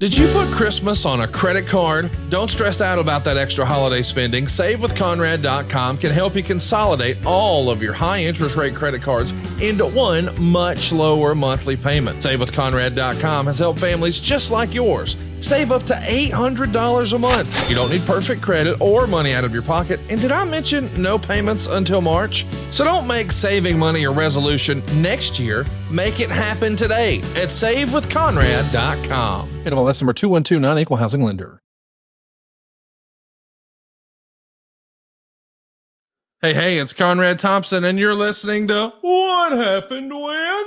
Did you put Christmas on a credit card? Don't stress out about that extra holiday spending. SaveWithConrad.com can help you consolidate all of your high interest rate credit cards into one much lower monthly payment. SaveWithConrad.com has helped families just like yours save up to $800 a month. You don't need perfect credit or money out of your pocket. And did I mention no payments until March? So don't make saving money a resolution next year. Make it happen today at SaveWithConrad.com. NMLS number 2129, Equal Housing Lender. Hey, it's Conrad Thompson, and you're listening to What Happened When?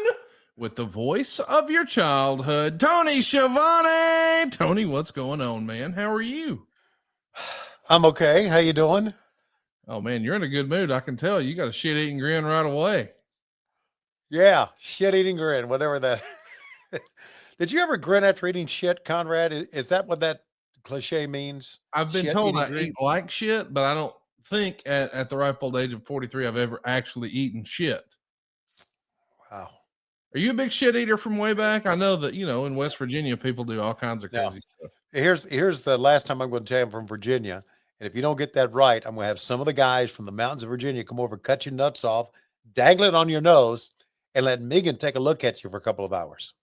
With the voice of your childhood, Tony Schiavone. Tony, what's going on, man? How are you? I'm okay. How you doing? Oh, man, you're in a good mood. I can tell. You got a shit-eating grin right away. Yeah, shit-eating grin, whatever that. Did you ever grin after eating shit, Conrad? Is that what that cliche means? I've been told I eat like shit, but I don't think at the ripe old age of 43 I've ever actually eaten shit. Wow. Are you a big shit eater from way back? I know that, in West Virginia, people do all kinds of crazy stuff. Here's the last time I'm going to tell you I'm from Virginia. And if you don't get that right, I'm going to have some of the guys from the mountains of Virginia come over, cut your nuts off, dangle it on your nose, and let Megan take a look at you for a couple of hours.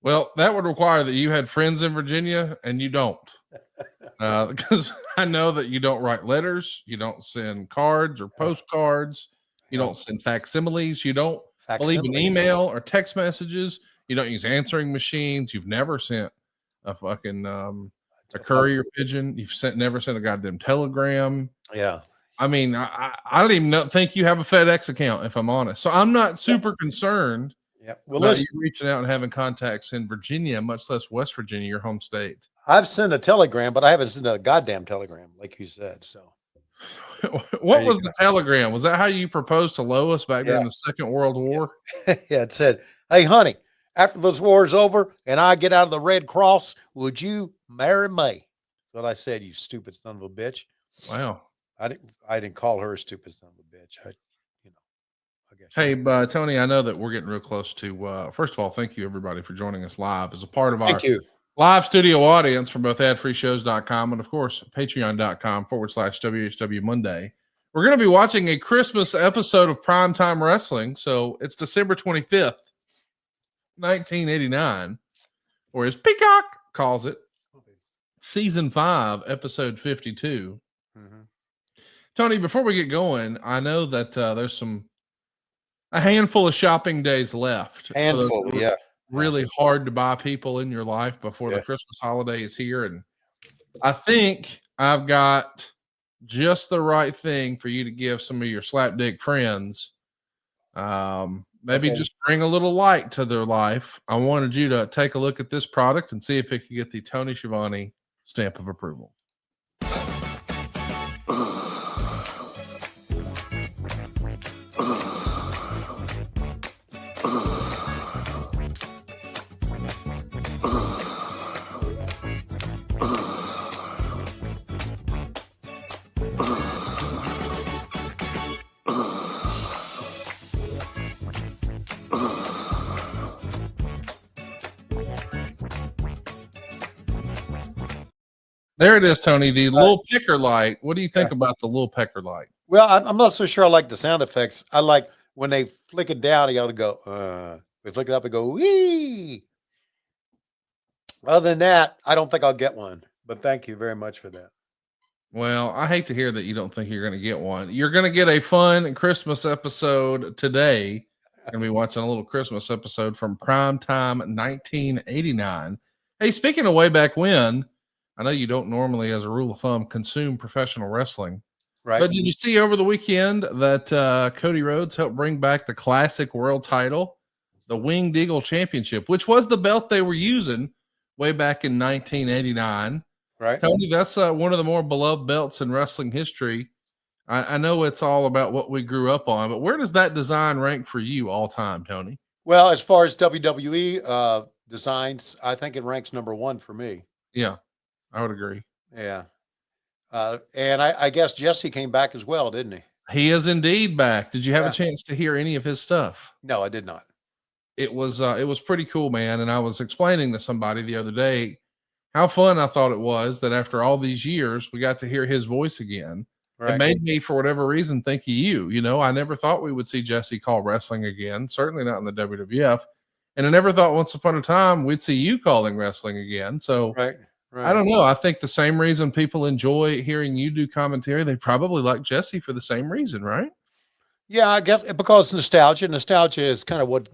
Well, that would require that you had friends in Virginia, and you don't. Because I know that you don't write letters, you don't send cards or postcards, you don't send facsimiles, you don't believe in email or text messages, you don't use answering machines, you've never sent a fucking a courier pigeon, never sent a goddamn telegram. Yeah. I mean, I don't even think you have a FedEx account, if I'm honest. So I'm not super concerned. Yeah. Well, about you reaching out and having contacts in Virginia, much less West Virginia, your home state. I've sent a telegram, but I haven't sent a goddamn telegram, like you said. So, what was the telegram? Was that how you proposed to Lois back during the Second World War? Yeah, it said, "Hey, honey, after this war is over and I get out of the Red Cross, would you marry me?" That's what I said. You stupid son of a bitch. Wow. I didn't call her a stupid son of a bitch. I guess. Hey, Tony, I know that we're getting real close to, first of all, thank you everybody for joining us live as a part of our live studio audience for both adfreeshows.com and of course, patreon.com/WHW Monday. We're going to be watching a Christmas episode of Primetime Wrestling. So it's December 25th, 1989, or as Peacock calls it, season 5, episode 52. Mm-hmm. Tony, before we get going, I know that there's a handful of shopping days left. Handful, yeah. Really hard to buy people in your life before the Christmas holiday is here. And I think I've got just the right thing for you to give some of your slapdick friends. Maybe just bring a little light to their life. I wanted you to take a look at this product and see if it could get the Tony Schiavone stamp of approval. There it is, Tony, the little pecker light. What do you think about the little pecker light? Well, I'm not so sure I like the sound effects. I like when they flick it down, you got to go, they flick it up and go, wee. Other than that, I don't think I'll get one, but thank you very much for that. Well, I hate to hear that you don't think you're going to get one. You're going to get a fun Christmas episode today. You're going to be watching a little Christmas episode from Primetime 1989. Hey, speaking of way back when, I know you don't normally, as a rule of thumb, consume professional wrestling. Right. But did you see over the weekend that Cody Rhodes helped bring back the classic world title, the Winged Eagle Championship, which was the belt they were using way back in 1989. Right. Tony, that's one of the more beloved belts in wrestling history. I know it's all about what we grew up on, but where does that design rank for you all time, Tony? Well, as far as WWE designs, I think it ranks number 1 for me. Yeah, I would agree. Yeah. And I guess Jesse came back as well, didn't he? He is indeed back. Did you have a chance to hear any of his stuff? No, I did not. It was pretty cool, man. And I was explaining to somebody the other day, how fun I thought it was that after all these years, we got to hear his voice again. It Right. made me, for whatever reason, think of you. You know, I never thought we would see Jesse call wrestling again, certainly not in the WWF. And I never thought once upon a time we'd see you calling wrestling again. So Right. I Right. don't know. I think the same reason people enjoy hearing you do commentary, they probably like Jesse for the same reason, right? Yeah, I guess because nostalgia. Nostalgia is kind of what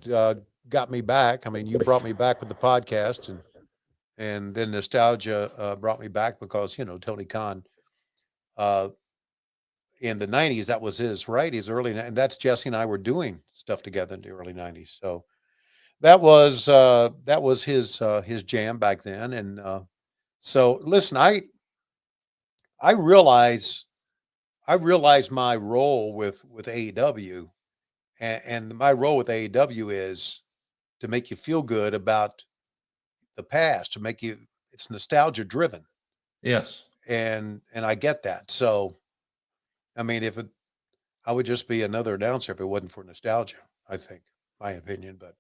got me back. I mean, you brought me back with the podcast, and then nostalgia brought me back because Tony Khan uh, in the '90s, that was his right. His early, and that's Jesse and I were doing stuff together in the early '90s. So that was his jam back then. And so listen, I realize I realize my role with AEW, and my role with AEW is to make you feel good about the past, to make you it's nostalgia driven, Yes. and I get that. So I mean, if it I would just be another announcer if it wasn't for nostalgia, I think, my opinion. But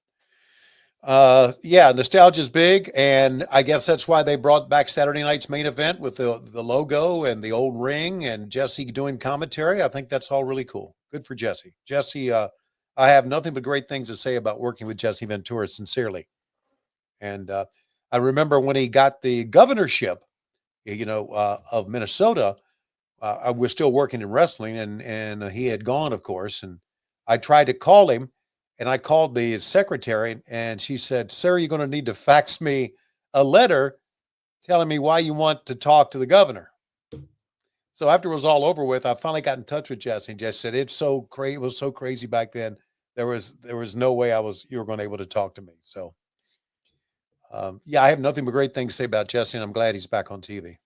yeah, nostalgia is big, and I guess that's why they brought back Saturday night's main event with the logo and the old ring and Jesse doing commentary. I think that's all really cool. Good for Jesse. Jesse, I have nothing but great things to say about working with Jesse Ventura, sincerely. And I remember when he got the governorship, of Minnesota. I was still working in wrestling, and he had gone, of course. And I tried to call him, and I called the secretary, and she said, "Sir, you're going to need to fax me a letter telling me why you want to talk to the governor." So after it was all over with, I finally got in touch with Jesse, and Jesse said, "It's so crazy. It was so crazy back then. There was no way you were going to able to talk to me." So yeah, I have nothing but great things to say about Jesse, and I'm glad he's back on TV.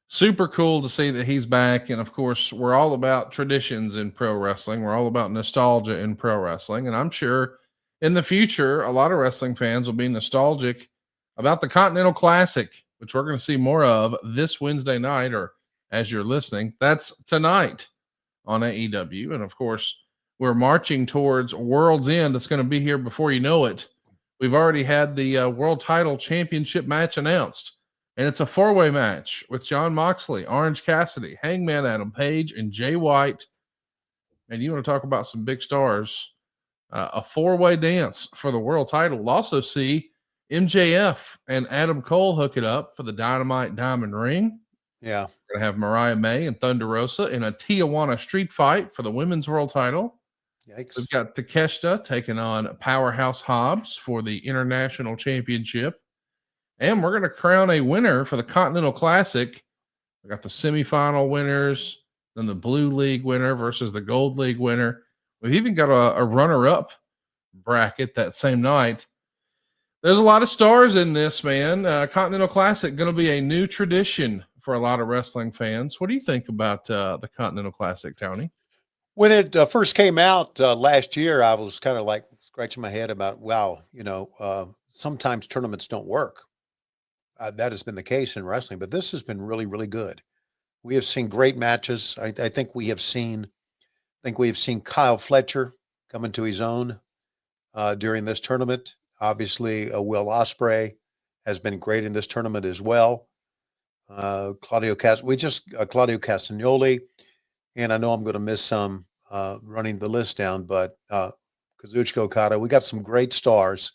Super cool to see that he's back. And of course, we're all about traditions in pro wrestling. We're all about nostalgia in pro wrestling. And I'm sure in the future, a lot of wrestling fans will be nostalgic about the Continental Classic, which we're going to see more of this Wednesday night, or as you're listening, that's tonight on AEW. And of course, we're marching towards World's End. It's going to be here before you know it. We've already had the world title championship match announced. And it's a four-way match with Jon Moxley, Orange Cassidy, Hangman Adam Page, and Jay White. And you want to talk about some big stars? A four-way dance for the world title. We'll also see MJF and Adam Cole hook it up for the Dynamite Diamond Ring. Yeah. We're going to have Mariah May and Thunder Rosa in a Tijuana street fight for the women's world title. Yikes. We've got Takeshita taking on Powerhouse Hobbs for the international championship. And we're going to crown a winner for the Continental Classic. We got the semifinal winners, then the Blue League winner versus the Gold League winner. We've even got a runner-up bracket that same night. There's a lot of stars in this, man. Continental Classic going to be a new tradition for a lot of wrestling fans. What do you think about the Continental Classic, Tony? When it first came out last year, I was kind of like scratching my head about, wow, sometimes tournaments don't work. That has been the case in wrestling, but this has been really, really good. We have seen great matches. I think we have seen Kyle Fletcher come into his own during this tournament. Obviously, Will Ospreay has been great in this tournament as well. Claudio Castagnoli, and I know I'm going to miss some running the list down, but Kazuchika Okada. We got some great stars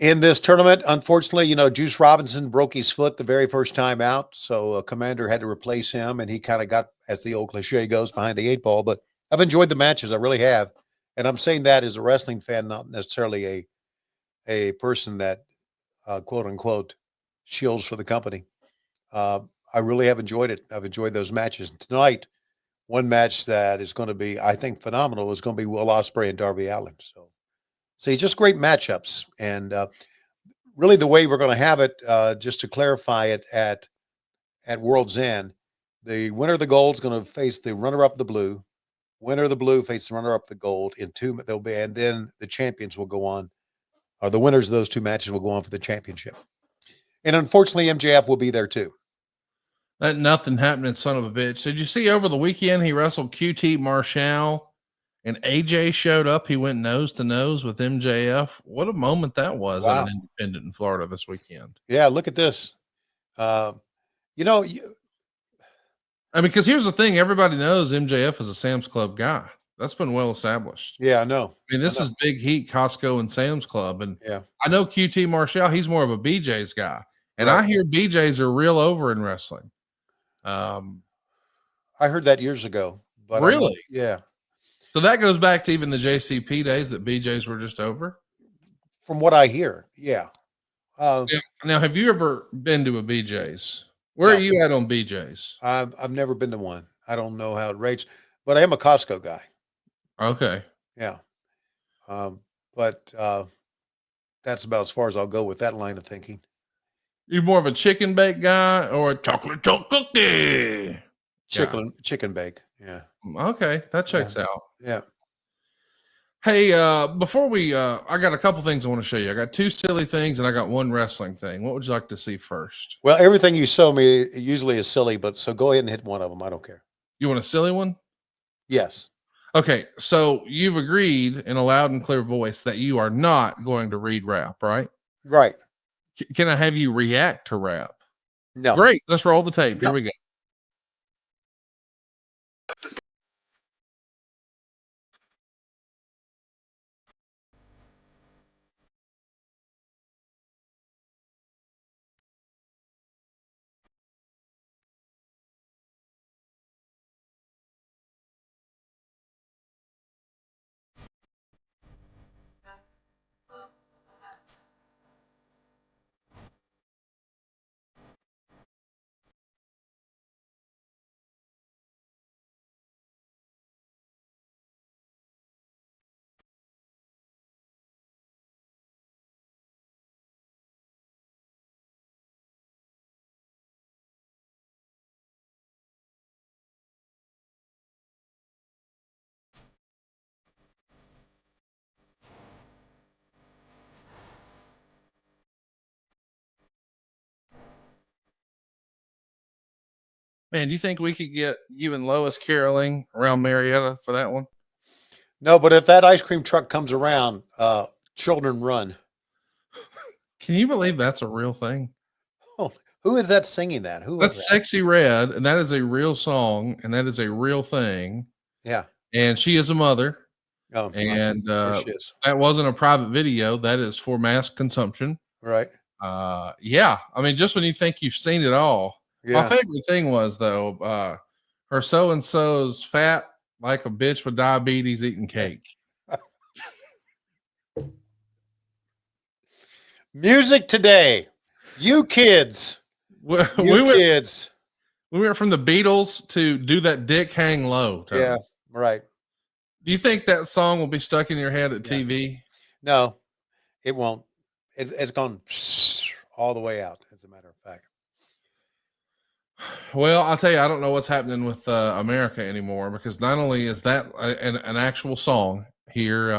in this tournament. Unfortunately, Juice Robinson broke his foot the very first time out, so Commander had to replace him, and he kind of got, as the old cliche goes, behind the eight ball. But I've enjoyed the matches. I really have. And I'm saying that as a wrestling fan, not necessarily a person that, quote unquote, shields for the company. I really have enjoyed it. I've enjoyed those matches. And tonight, one match that is going to be, I think, phenomenal is going to be Will Ospreay and Darby Allin. So, see, just great matchups. And really the way we're going to have it, just to clarify it at World's End, the winner of the gold is going to face the runner-up of the blue. Winner of the blue faces the runner-up of the gold. And then the champions will go on, or the winners of those two matches will go on for the championship. And unfortunately, MJF will be there too. That nothing happening, son of a bitch. Did you see over the weekend he wrestled QT Marshall and AJ showed up. He went nose to nose with MJF. What a moment that was at Wow. an independent in Florida this weekend. Yeah, look at this. You know, I mean, because here's the thing: everybody knows MJF is a Sam's Club guy. That's been well established. yeah, I know. I mean, this is Big Heat, Costco, and Sam's Club, and Yeah, I know QT Marshall. He's more of a BJ's guy, and right. I hear BJ's are real over in wrestling. I heard that years ago, but I know, Really? yeah. So that goes back to even the JCP days that BJ's were just over. From what I hear, yeah. Now, have you ever been to a BJ's? Where No. are you at on BJ's? I've never been to one. I don't know how it rates, but I am a Costco guy. Okay. Yeah. But that's about as far as I'll go with that line of thinking. You more of a chicken bake guy or a chocolate chunk cookie? Chicken bake. Yeah. Okay, that checks out. Yeah. Hey, before we, I got a couple things I want to show you. I got two silly things and I got one wrestling thing. What would you like to see first? Well, everything you show me usually is silly, but so go ahead and hit one of them. I don't care. You want a silly one? Yes. Okay, so you've agreed in a loud and clear voice that you are not going to read rap, right? Right. Can I have you react to rap? No. Great. Let's roll the tape. Here Yep. we go. Man, do you think we could get you and Lois caroling around Marietta for that one? No, but if that ice cream truck comes around, children run. Can you believe that's a real thing? Oh, who is that singing that? Who was That's that? Sexy Red, and that is a real song, and that is a real thing. Yeah. And she is a mother, Oh, and there she is. that wasn't a private video. That is for mass consumption. Right. Yeah. I mean, just when you think you've seen it all. My Yeah. favorite thing was though, her so and so's fat like a bitch with diabetes eating cake. Music today. You kids. Kids. We went from the Beatles to Do That Dick Hang Low. Tony. Yeah. Right. Do you think that song will be stuck in your head at TV? No, it won't. It's gone all the way out, as a matter of fact. Well, I'll tell you, I don't know what's happening with America anymore, because not only is that an actual song here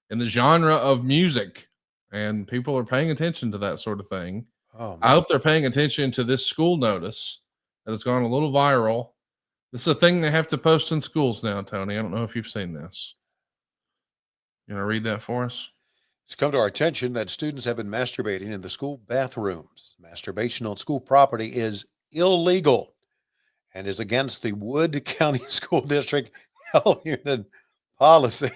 in the genre of music, and people are paying attention to that sort of thing. Oh, man. I hope they're paying attention to this school notice that has gone a little viral. This is a thing they have to post in schools now, Tony. I don't know if you've seen this. You want to read that for us? It's come to our attention that students have been masturbating in the school bathrooms. Masturbation on school property is illegal and is against the Wood County School District Health Unit policy.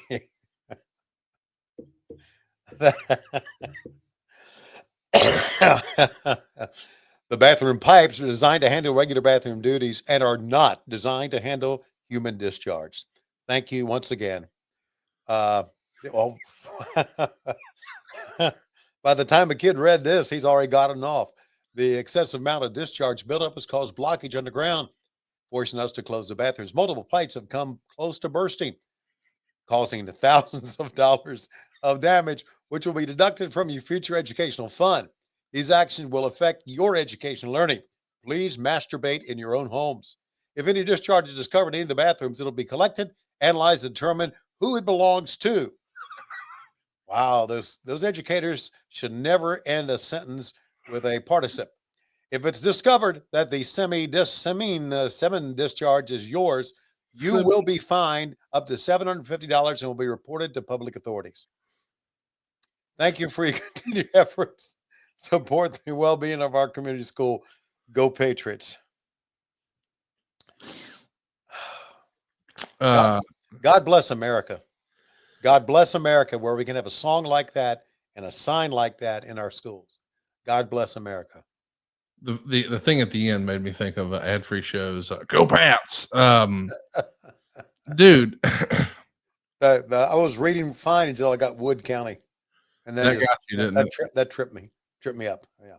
The bathroom pipes are designed to handle regular bathroom duties and are not designed to handle human discharge. Thank you once again. Well, by the time a kid read this, he's already gotten off. The excessive amount of discharge buildup has caused blockage underground, forcing us to close the bathrooms. Multiple pipes have come close to bursting, causing thousands of dollars of damage, which will be deducted from your future educational fund. These actions will affect your education learning. Please masturbate in your own homes. If any discharge is discovered in any of the bathrooms, it'll be collected, analyzed, and determined who it belongs to. Wow, those educators should never end a sentence with a participle. If it's discovered that the semen discharge is yours, You will be fined up to $750 and will be reported to public authorities. Thank you for your continued efforts. Support the well-being of our community school. Go Patriots. God bless America. God bless America, where we can have a song like that and a sign like that in our schools. God bless America. The thing at the end made me think of ad-free shows. Go Pats. Dude. I was reading fine until I got Wood County. And then that got you, didn't it? That tripped me up. Yeah.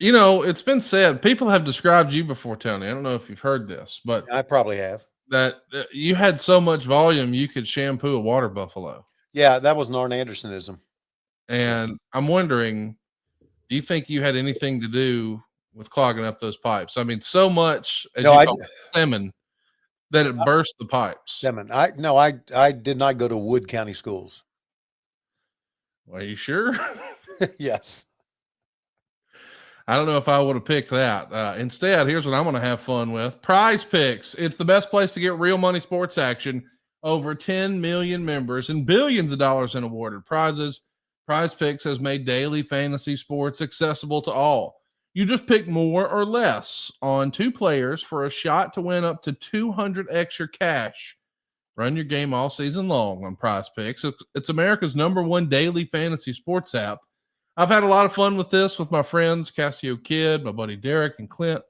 You know, it's been said, people have described you before, Tony. I don't know if you've heard this, but I probably have. That you had so much volume you could shampoo a water buffalo. Yeah, that was an Arn Andersonism. And I'm wondering, do you think you had anything to do with clogging up those pipes? I mean, so much as salmon that it burst the pipes. Salmon. I did not go to Wood County schools. Are you sure? Yes. I don't know if I would have picked that. Instead, here's what I'm going to have fun with. Prize Picks. It's the best place to get real money sports action. Over 10 million members and billions of dollars in awarded prizes. Prize Picks has made daily fantasy sports accessible to all. You just pick more or less on 2 players for a shot to win up to $200 extra cash. Run your game all season long on Prize Picks. It's America's #1 daily fantasy sports app. I've had a lot of fun with this with my friends, Cassio Kidd, my buddy Derek, and Clint.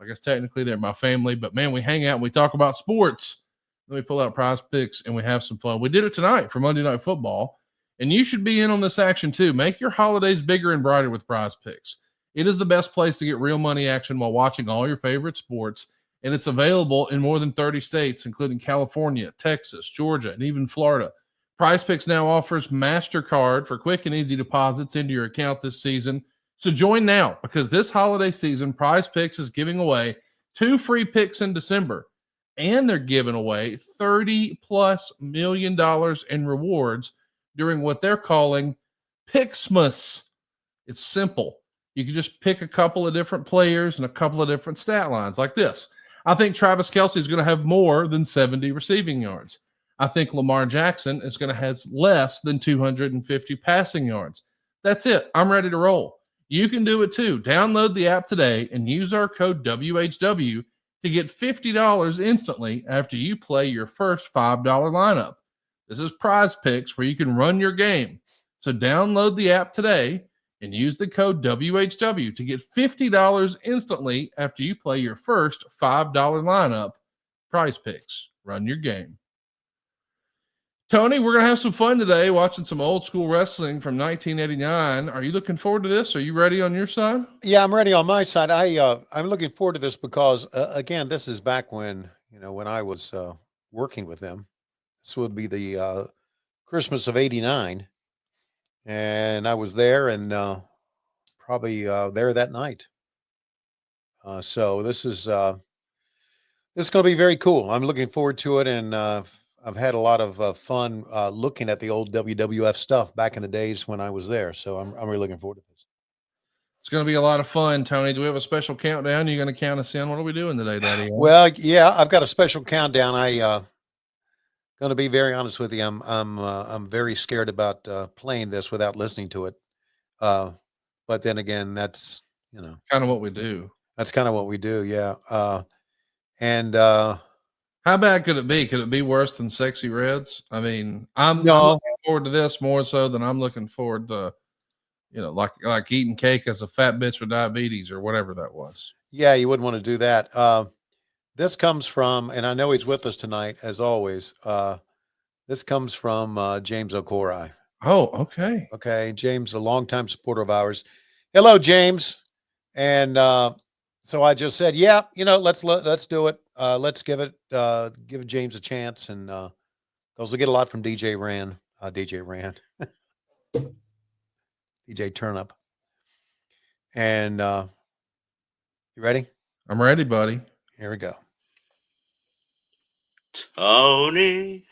I guess technically they're my family, but man, we hang out and we talk about sports. Then we pull out Prize Picks and we have some fun. We did it tonight for Monday Night Football, and you should be in on this action too. Make your holidays bigger and brighter with Prize Picks. It is the best place to get real money action while watching all your favorite sports, and it's available in more than 30 states, including California, Texas, Georgia, and even Florida. Prize Picks now offers MasterCard for quick and easy deposits into your account this season. So join now, because this holiday season, Prize Picks is giving away 2 free picks in December, and they're giving away $30+ million in rewards during what they're calling Picksmas. It's simple. You can just pick a couple of different players and a couple of different stat lines like this. I think Travis Kelce is going to have more than 70 receiving yards. I think Lamar Jackson is going to have less than 250 passing yards. That's it. I'm ready to roll. You can do it too. Download the app today and use our code WHW to get $50 instantly after you play your first $5 lineup. This is Prize Picks, where you can run your game. So download the app today and use the code WHW to get $50 instantly after you play your first $5 lineup. Prize Picks. Run your game. Tony, we're going to have some fun today watching some old school wrestling from 1989. Are you looking forward to this? Are you ready on your side? Yeah, I'm ready on my side. I'm looking forward to this because, again, this is back when I was working with them. This would be the Christmas of '89. And I was there and probably there that night. So this is going to be very cool. I'm looking forward to it. And I've had a lot of fun looking at the old WWF stuff back in the days when I was there. So I'm really looking forward to this. It's going to be a lot of fun, Tony. Do we have a special countdown? You're going to count us in? What are we doing today, Daddy? Well, yeah, I've got a special countdown. Going to be very honest with you. I'm very scared about playing this without listening to it. But then again, that's kind of what we do. That's kind of what we do. Yeah. How bad could it be? Could it be worse than Sexy Reds? I mean, I'm looking forward to this more so than I'm looking forward to, like eating cake as a fat bitch with diabetes or whatever that was. Yeah, you wouldn't want to do that. This comes from, and I know he's with us tonight as always. This comes from James Okori. Oh, okay. Okay, James, a longtime supporter of ours. Hello, James. And so I just said, yeah, let's do it. Let's give James a chance, and because we get a lot from DJ Rand, DJ Turnup. And you ready? I'm ready, buddy. Here we go. Tony,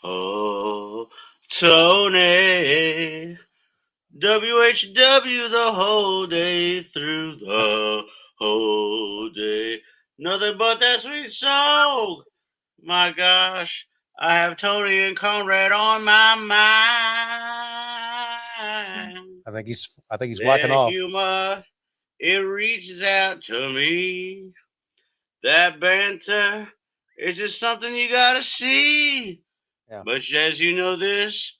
oh, Tony, WHW the whole day through the whole day. Nothing but that sweet song. My gosh, I have Tony and Conrad on my mind. I think he's whacking Their off. humor, it reaches out to me. That banter is just something you gotta see. Yeah. But as you know this,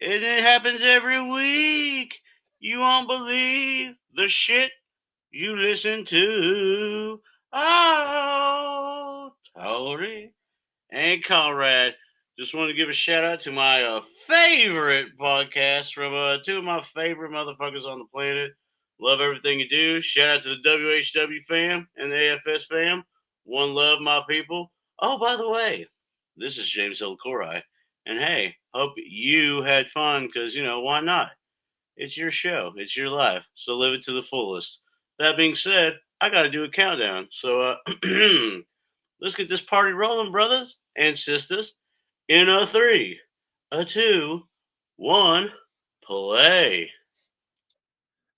it happens every week. You won't believe the shit you listen to. Oh, Tony and Conrad. Just want to give a shout out to my favorite podcast from two of my favorite motherfuckers on the planet. Love everything you do. Shout out to the WHW fam and the AFS fam. One love, my people. Oh, by the way, this is James Hilcorai. And hey, hope you had fun because, why not? It's your show. It's your life. So live it to the fullest. That being said, I got to do a countdown. So, let's get this party rolling, brothers and sisters. In a 3, a 2, 1, play.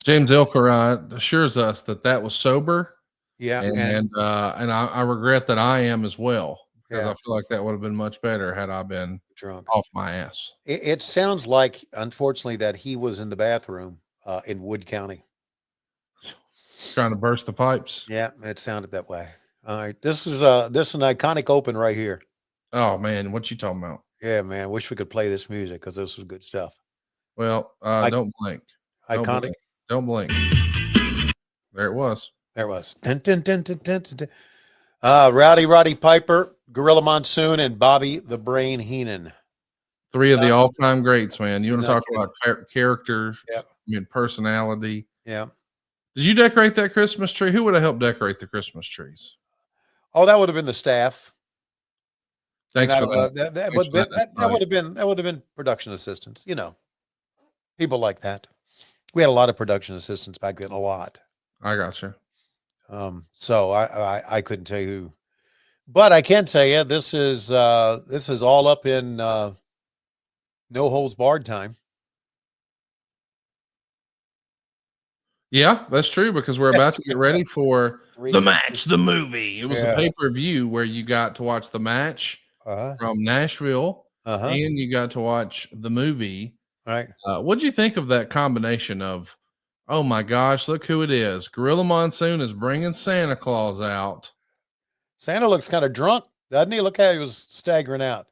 James Elkeright assures us that was sober, Yeah. and I regret that I am as well, because Yeah. I feel like that would have been much better had I been drunk. off my ass. It sounds like, unfortunately, that he was in the bathroom in Wood County. Trying to burst the pipes. Yeah, it sounded that way. All right. This is an iconic open right here. Oh man, what you talking about? Yeah, man. Wish we could play this music because this was good stuff. Well, don't blink. Iconic. Don't blink. There it was. There it was. Dun, dun, dun, dun, dun, dun, dun. Rowdy Roddy Piper, Gorilla Monsoon, and Bobby the Brain Heenan. 3 of the all-time greats, man. You want to talk kidding. about characters? Yep. I mean, personality. Yeah. Did you decorate that Christmas tree? Who would have helped decorate the Christmas trees? Oh, that would have been the staff. Thanks for that. That would have been production assistants. People like that. We had a lot of production assistants back then. A lot. I got you. So I couldn't tell you who, but I can tell you this is all up in no holds barred time. Yeah, that's true, because we're about to get ready for the match, the movie. It was a pay-per-view where you got to watch the match from Nashville, and you got to watch the movie. Right. What'd you think of that combination of, oh my gosh, look who it is. Gorilla Monsoon is bringing Santa Claus out. Santa looks kind of drunk, doesn't he? Look how he was staggering out.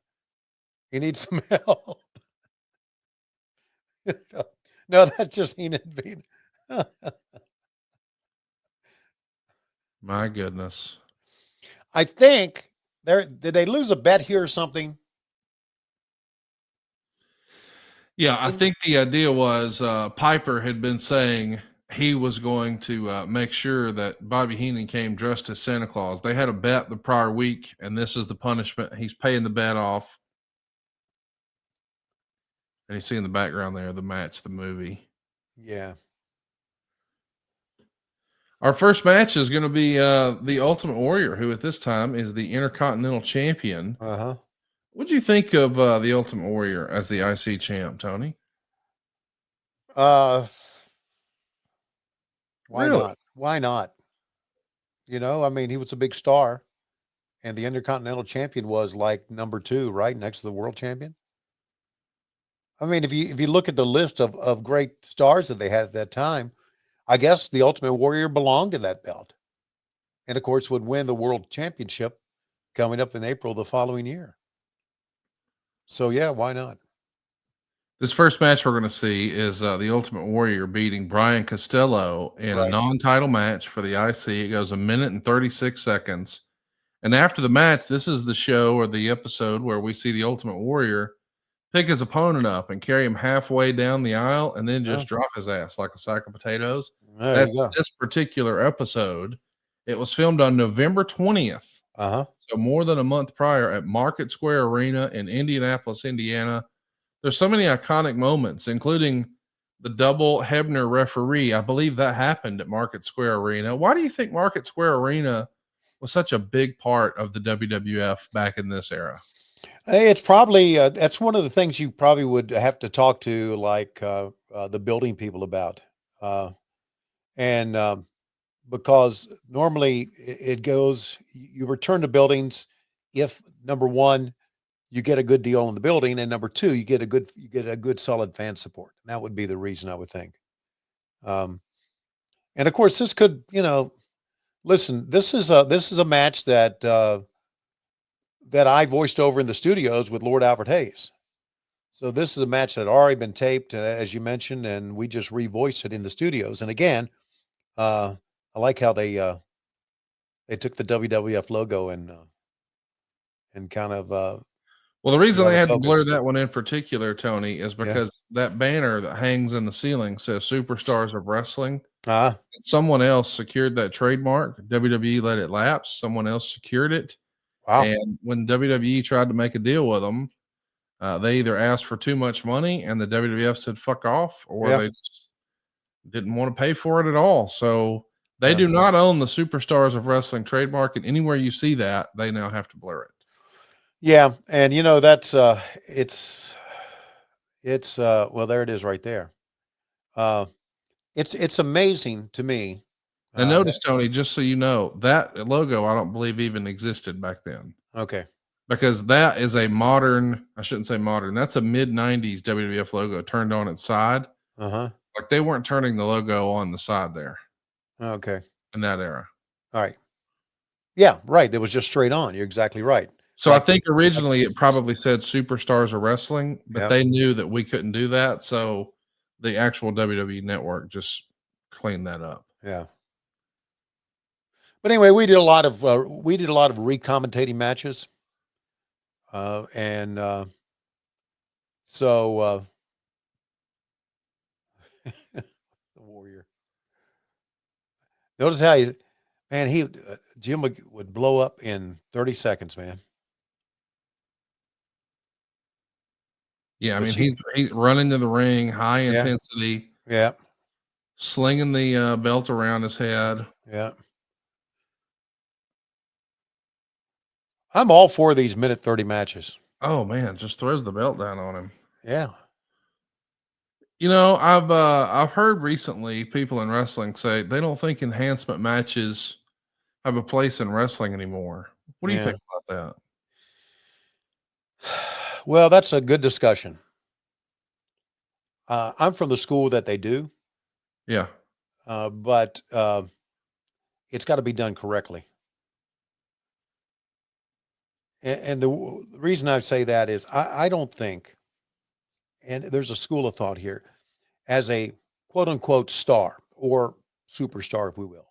He needs some help. No, that's just Heenan being. My goodness. I think did they lose a bet here or something? Yeah, I think the idea was Piper had been saying he was going to make sure that Bobby Heenan came dressed as Santa Claus. They had a bet the prior week, and this is the punishment. He's paying the bet off. And you see in the background there the match, the movie. Yeah. Our first match is going to be the Ultimate Warrior, who at this time is the Intercontinental Champion. What do you think of the Ultimate Warrior as the IC champ, Tony? Why Really? not? Why not? I mean, he was a big star, and the Intercontinental Champion was like number 2, right next to the World Champion. I mean, if you look at the list of great stars that they had at that time, I guess the Ultimate Warrior belonged in that belt, and of course would win the World Championship coming up in April the following year. So yeah, why not? This first match we're going to see is the Ultimate Warrior beating Brian Costello in a non-title match for the IC. It goes 1 minute and 36 seconds. And after the match, this is the show or the episode where we see the Ultimate Warrior pick his opponent up and carry him halfway down the aisle and then just drop his ass like a sack of potatoes. That's this particular episode. It was filmed on November 20th. So more than a month prior at Market Square Arena in Indianapolis, Indiana. There's so many iconic moments, including the double Hebner referee. I believe that happened at Market Square Arena. Why do you think Market Square Arena was such a big part of the WWF back in this era? It's probably that's one of the things you probably would have to talk to like the building people about, because normally it goes, you return to buildings if number one, you get a good deal in the building, and number two, you get a good solid fan support. That would be the reason, I would think. And of course, this could, listen. This is a match that that I voiced over in the studios with Lord Alfred Hayes. So this is a match that had already been taped, as you mentioned, and we just revoiced it in the studios. And again, I like how they took the WWF logo and kind of Well, the reason out they of had to focus. blur that one in particular, Tony, is because that banner that hangs in the ceiling says Superstars of Wrestling. Someone else secured that trademark. WWE let it lapse. Someone else secured it. Wow. And when WWE tried to make a deal with them, they either asked for too much money and the WWF said fuck off, or they just didn't want to pay for it at all. So they do not own the Superstars of Wrestling trademark, and anywhere you see that, they now have to blur it. Yeah, and that's it's well, there it is right there. It's amazing to me. And notice, Tony, just so you know, that logo I don't believe even existed back then. Okay. Because that is a modern, I shouldn't say modern, that's a mid-90s WWF logo turned on its side. Like they weren't turning the logo on the side there. Okay. In that era. All right. Yeah, right. It was just straight on. You're exactly right. So I think originally it probably said Superstars of Wrestling, but they knew that we couldn't do that. So the actual WWE network just cleaned that up. Yeah. But anyway, we did a lot of re-commentating matches. And so the Warrior. Notice how Jim would blow up in 30 seconds, man. Yeah, I mean, he's running to the ring, high intensity. Yeah. Slinging the belt around his head. Yeah. I'm all for these minute 30 matches. Oh man, just throws the belt down on him. Yeah. I've heard recently people in wrestling say they don't think enhancement matches have a place in wrestling anymore. What do you think about that? Well, that's a good discussion. I'm from the school that they do. Yeah. But it's got to be done correctly. And the reason I say that is I don't think, and there's a school of thought here, as a quote unquote star or superstar, if we will,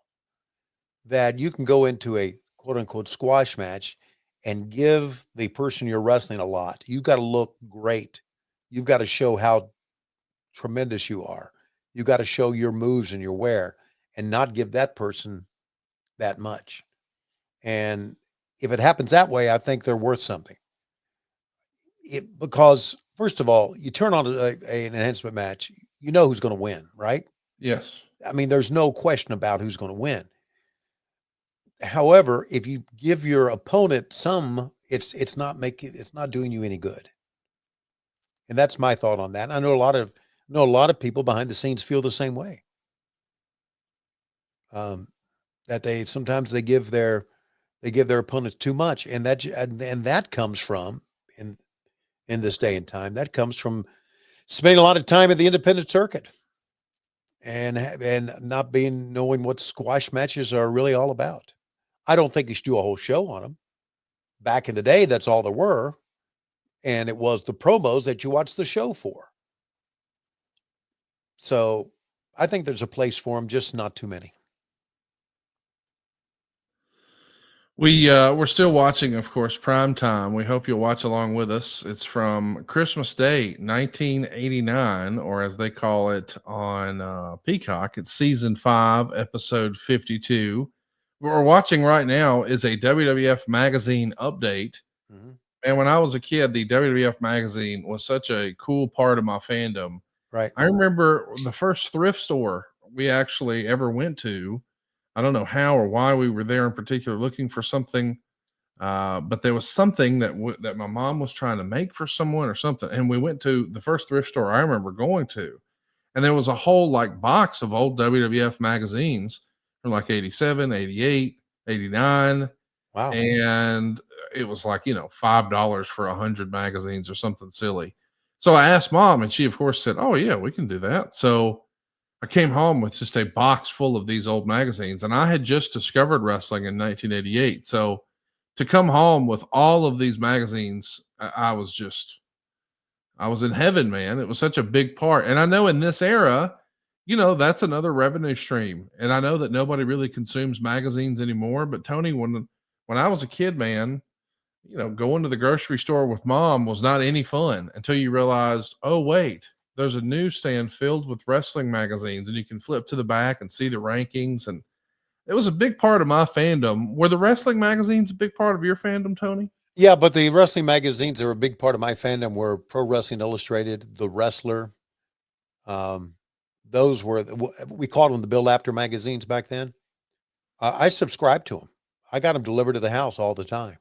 that you can go into a quote unquote squash match and give the person you're wrestling a lot. You've got to look great. You've got to show how tremendous you are. You got to show your moves and your wear and not give that person that much. And if it happens that way, I think they're worth something. Because first of all, you turn on an enhancement match, you know who's going to win, right? Yes. I mean, there's no question about who's going to win. However, if you give your opponent some, it's not doing you any good. And that's my thought on that. And I know a lot of people behind the scenes feel the same way. That sometimes they give their opponents too much, and that comes from in this day and time. That comes from spending a lot of time at the independent circuit and not knowing what squash matches are really all about. I don't think you should do a whole show on them. Back in the day, that's all there were, and it was the promos that you watched the show for. So I think there's a place for them, just not too many. We're still watching, of course, Prime Time. We hope you'll watch along with us. It's from Christmas Day, 1989, or as they call it on Peacock, it's season 5, episode 52. What we're watching right now is a WWF magazine update. Mm-hmm. And when I was a kid, the WWF magazine was such a cool part of my fandom. Right. I remember the first thrift store we actually ever went to. I don't know how or why we were there in particular looking for something, but there was something that my mom was trying to make for someone or something. And we went to the first thrift store I remember going to, and there was a whole box of old WWF magazines from 87, 88, 89. Wow. And it was like, $5 for 100 magazines or something silly. So I asked mom, and she, of course, said, "Oh, yeah, we can do that." So I came home with just a box full of these old magazines, and I had just discovered wrestling in 1988. So to come home with all of these magazines, I was in heaven, man. It was such a big part. And I know in this era, that's another revenue stream. And I know that nobody really consumes magazines anymore. But Tony, when I was a kid, man, going to the grocery store with mom was not any fun until you realized, oh, wait, there's a newsstand filled with wrestling magazines, and you can flip to the back and see the rankings. And it was a big part of my fandom. Were the wrestling magazines a big part of your fandom, Tony? Yeah, but the wrestling magazines that were a big part of my fandom were Pro Wrestling Illustrated, The Wrestler. Those were, we called them the Bill Apter magazines back then. I subscribed to them. I got them delivered to the house all the time.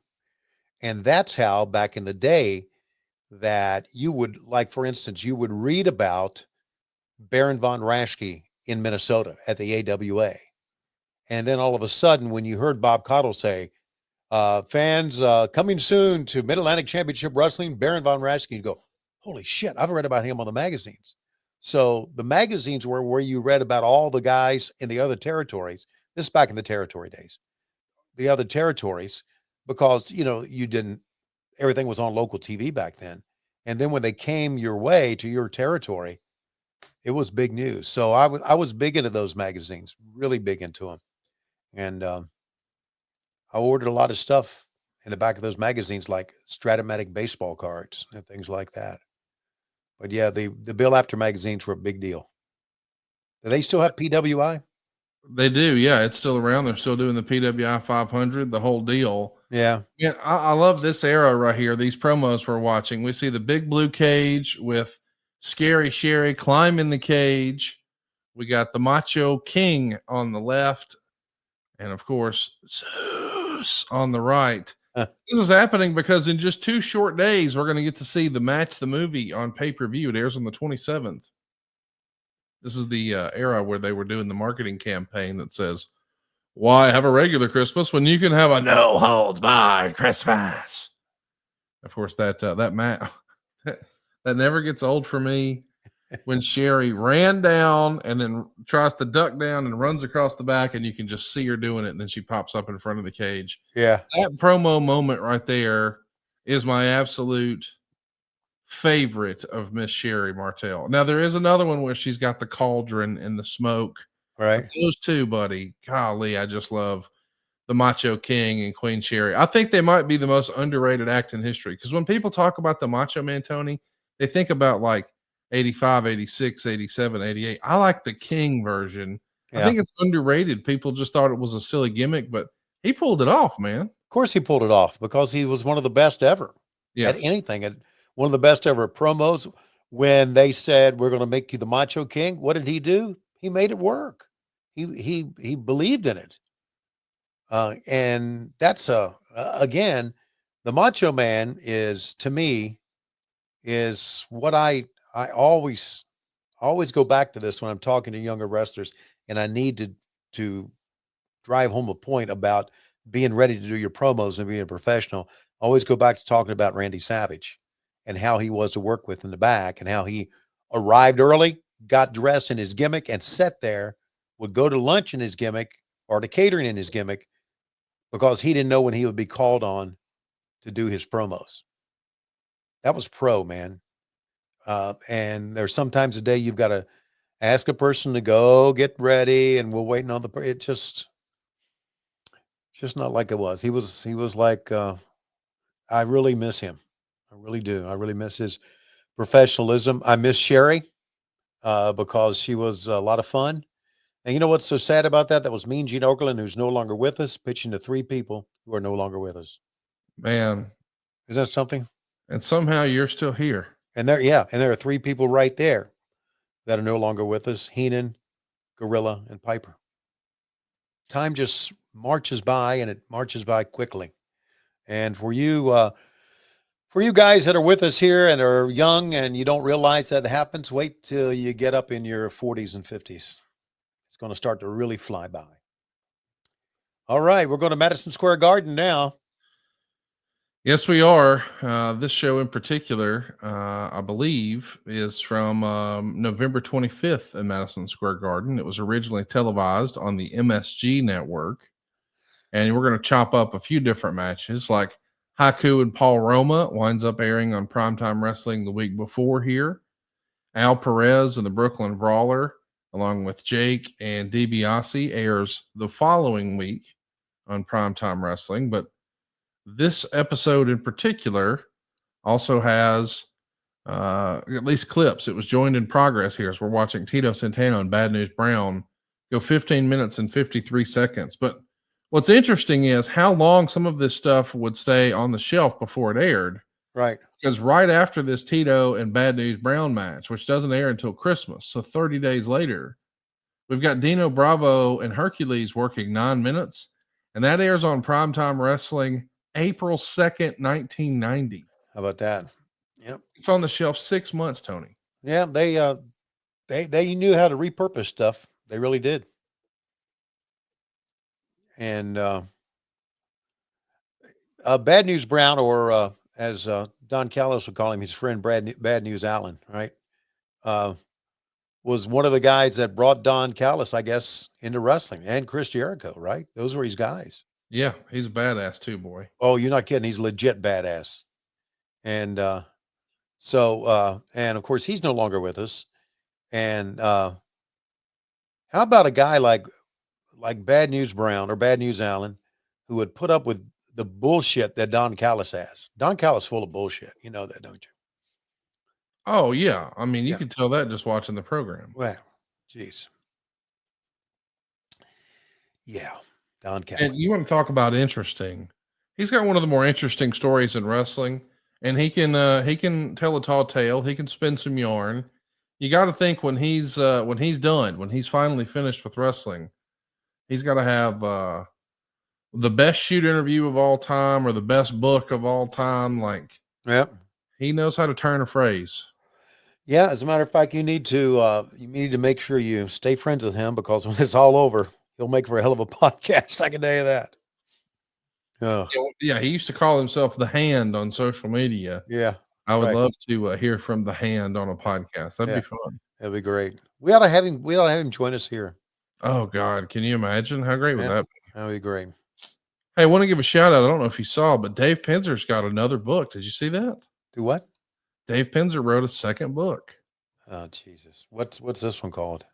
And that's how, back in the day, that you would, like, for instance, you would read about Baron von Raschke in Minnesota at the AWA. And then all of a sudden, when you heard Bob Caudle say, fans coming soon to Mid-Atlantic Championship Wrestling, Baron von Raschke, you go, holy shit, I've read about him on the magazines. So the magazines were where you read about all the guys in the other territories. This is back in the territory days. The other territories, because, everything was on local TV back then. And then when they came your way to your territory, it was big news. So I was big into those magazines, really big into them. And I ordered a lot of stuff in the back of those magazines, like Stratomatic baseball cards and things like that. But yeah, the Bill Apter magazines were a big deal. Do they still have PWI? They do. Yeah, it's still around. They're still doing the PWI 500, the whole deal. Yeah. Yeah, I love this era right here. These promos we're watching. We see the big blue cage with Scary Sherry climbing the cage. We got the Macho King on the left, and of course, Zeus on the right. This is happening because in just 2 short days, we're going to get to see the match, the movie on pay-per-view. It airs on the 27th. This is the era where they were doing the marketing campaign that says, "Why have a regular Christmas when you can have a no holds barred Christmas?" Of course, that match that never gets old for me. When Sherry ran down and then tries to duck down and runs across the back, and you can just see her doing it, and then she pops up in front of the cage. Yeah. That promo moment right there is my absolute favorite of Miss Sherry Martel. Now, there is another one where she's got the cauldron and the smoke. Right. But those two, buddy, golly, I just love the Macho King and Queen Sherry. I think they might be the most underrated act in history, because when people talk about the Macho Man, Tony, they think about like 85, 86, 87, 88. I like the King version. Yeah. I think it's underrated. People just thought it was a silly gimmick, but he pulled it off, man. Of course he pulled it off, because he was one of the best ever at anything. And one of the best ever promos, when they said, we're going to make you the Macho King, what did he do? He made it work. He believed in it. And that's again, the Macho Man is, to me, is what I always go back to this when I'm talking to younger wrestlers, and I need to drive home a point about being ready to do your promos and being a professional. I always go back to talking about Randy Savage and how he was to work with in the back, and how he arrived early, got dressed in his gimmick, and sat there, would go to lunch in his gimmick or to catering in his gimmick, because he didn't know when he would be called on to do his promos. That was pro, man. And there's sometimes a day you've got to ask a person to go get ready, and we're waiting on it just not like it was. He was like, I really miss him. I really do. I really miss his professionalism. I miss Sherry because she was a lot of fun. And you know what's so sad about that? That was Mean Gene Okerlund, who's no longer with us, pitching to 3 people who are no longer with us. Man. Is that something? And somehow you're still here. And there are 3 people right there that are no longer with us: Heenan, Gorilla, and Piper. Time just marches by, and it marches by quickly. And for you guys that are with us here and are young and you don't realize that happens, wait till you get up in your 40s and 50s. It's going to start to really fly by. All right, we're going to Madison Square Garden now. Yes, we are. This show in particular, I believe, is from November 25th in Madison Square Garden. It was originally televised on the MSG network. And we're going to chop up a few different matches, like Haiku and Paul Roma winds up airing on Primetime Wrestling the week before here. Al Perez and the Brooklyn Brawler, along with Jake and DiBiase, airs the following week on Primetime Wrestling. But this episode in particular also has at least clips. It was joined in progress here as we're watching Tito Santana and Bad News Brown go 15 minutes and 53 seconds. But what's interesting is how long some of this stuff would stay on the shelf before it aired. Right. Because right after this Tito and Bad News Brown match, which doesn't air until Christmas, so 30 days later, we've got Dino Bravo and Hercules working 9 minutes, and that airs on Primetime Wrestling April 2nd, 1990. How about that? Yep. It's on the shelf 6 months, Tony. Yeah, they knew how to repurpose stuff. They really did. And Bad News Brown, or as Don Callis would call him, his friend Bad News Allen, right? Was one of the guys that brought Don Callis, I guess, into wrestling, and Chris Jericho, right? Those were his guys. Yeah, he's a badass too, boy. Oh, you're not kidding. He's legit badass. And and of course, he's no longer with us. And how about a guy like Bad News Brown or Bad News Allen, who would put up with the bullshit that Don Callis has? Don Callis full of bullshit. You know that, don't you? Oh, yeah. I mean, you Yeah. can tell that just watching the program. Well, geez. Yeah. Don And Callis. you want to talk about interesting. He's got one of the more interesting stories in wrestling, and he can tell a tall tale. He can spin some yarn. You got to think when he's done, when he's finally finished with wrestling, he's got to have the best shoot interview of all time or the best book of all time. Like, Yep. he knows how to turn a phrase. Yeah. As a matter of fact, you need to make sure you stay friends with him, because when it's all over, he'll make for a hell of a podcast. I can tell you that. Oh, Yeah, he used to call himself the Hand on social media. yeah. I would Right. love to hear from the Hand on a podcast. That'd Yeah. be fun. That'd be great. We ought to have him join us here. Oh God, can you imagine how great would Yeah. that be? That'd be great. Hey, I want to give a shout out. I don't know if you saw, but Dave Penzer's got another book. Did you see that? Do what? Dave Penzer wrote a second book. Oh, Jesus. What's this one called?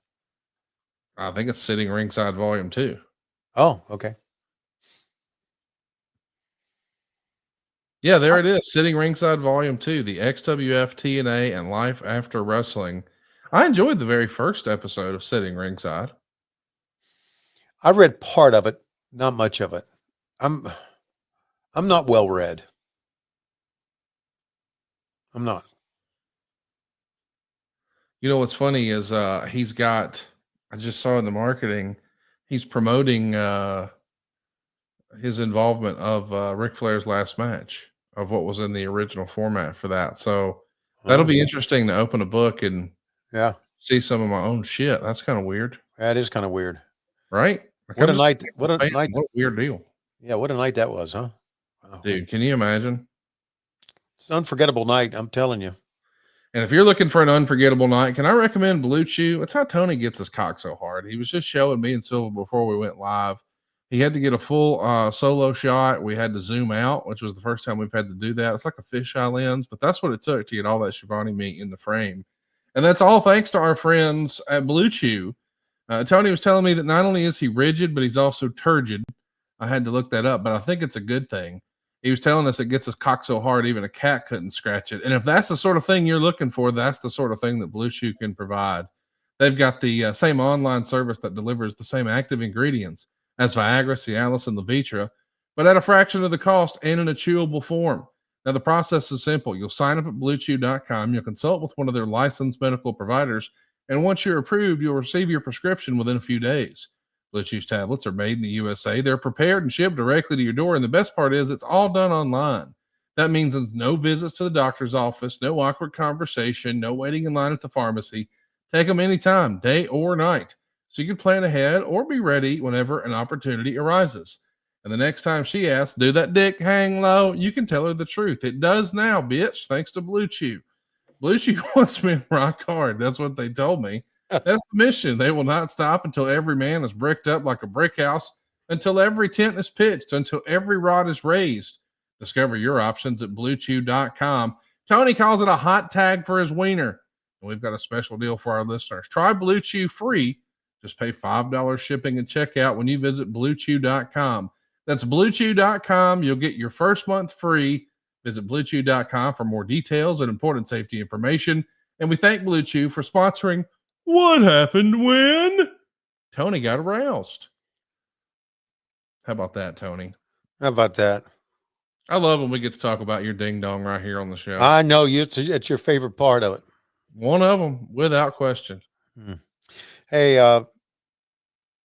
I think it's Sitting Ringside Volume 2. Oh, okay. Yeah, there it is. Sitting Ringside Volume 2, the XWF, TNA, and Life After Wrestling. I enjoyed the very first episode of Sitting Ringside. I read part of it, not much of it. I'm not well read. I'm not. You know what's funny is he's got, I just saw in the marketing, he's promoting his involvement of Ric Flair's last match, of what was in the original format for that. So that'll be interesting to open a book and Yeah. see some of my own shit. That's kind of weird, That is kind of weird. right? Like, What I'm a just night! a What a fan. night! What a weird deal, Yeah, what a night that was, huh? Wow. dude. Can you imagine? It's an unforgettable night. I'm telling you. And if you're looking for an unforgettable night, can I recommend Blue Chew? That's how Tony gets his cock so hard. He was just showing me and Silva before we went live. He had to get a full solo shot. We had to zoom out, which was the first time we've had to do that. It's like a fisheye lens, but that's what it took to get all that Schiavone meat in the frame. And that's all thanks to our friends at Blue Chew. Tony was telling me that not only is he rigid, but he's also turgid. I had to look that up, but I think it's a good thing. He was telling us it gets his cock so hard, even a cat couldn't scratch it. And if that's the sort of thing you're looking for, that's the sort of thing that Blue Chew can provide. They've got the same online service that delivers the same active ingredients as Viagra, Cialis, and Levitra, but at a fraction of the cost and in a chewable form. Now, the process is simple. You'll sign up at BlueChew.com. You'll consult with one of their licensed medical providers, and once you're approved, you'll receive your prescription within a few days. Blue Chew's tablets are made in the USA. They're prepared and shipped directly to your door. And the best part is it's all done online. That means there's no visits to the doctor's office, no awkward conversation, no waiting in line at the pharmacy. Take them anytime, day or night. So you can plan ahead or be ready whenever an opportunity arises. And the next time she asks, do that dick hang low? You can tell her the truth. It does now, bitch, thanks to Blue Chew. Blue Chew wants me rock hard. That's what they told me. That's the mission. They will not stop until every man is bricked up like a brick house, until every tent is pitched, until every rod is raised. Discover your options at bluechew.com. Tony calls it a hot tag for his wiener. And we've got a special deal for our listeners. Try Blue Chew free. Just pay $5 shipping and checkout when you visit bluechew.com. That's bluechew.com. You'll get your first month free. Visit bluechew.com for more details and important safety information. And we thank Blue Chew for sponsoring What Happened When Tony Got Aroused. How about that, Tony? How about that? I love when we get to talk about your ding dong right here on the show. I know you. It's your favorite part of it. One of them, without question. Hey,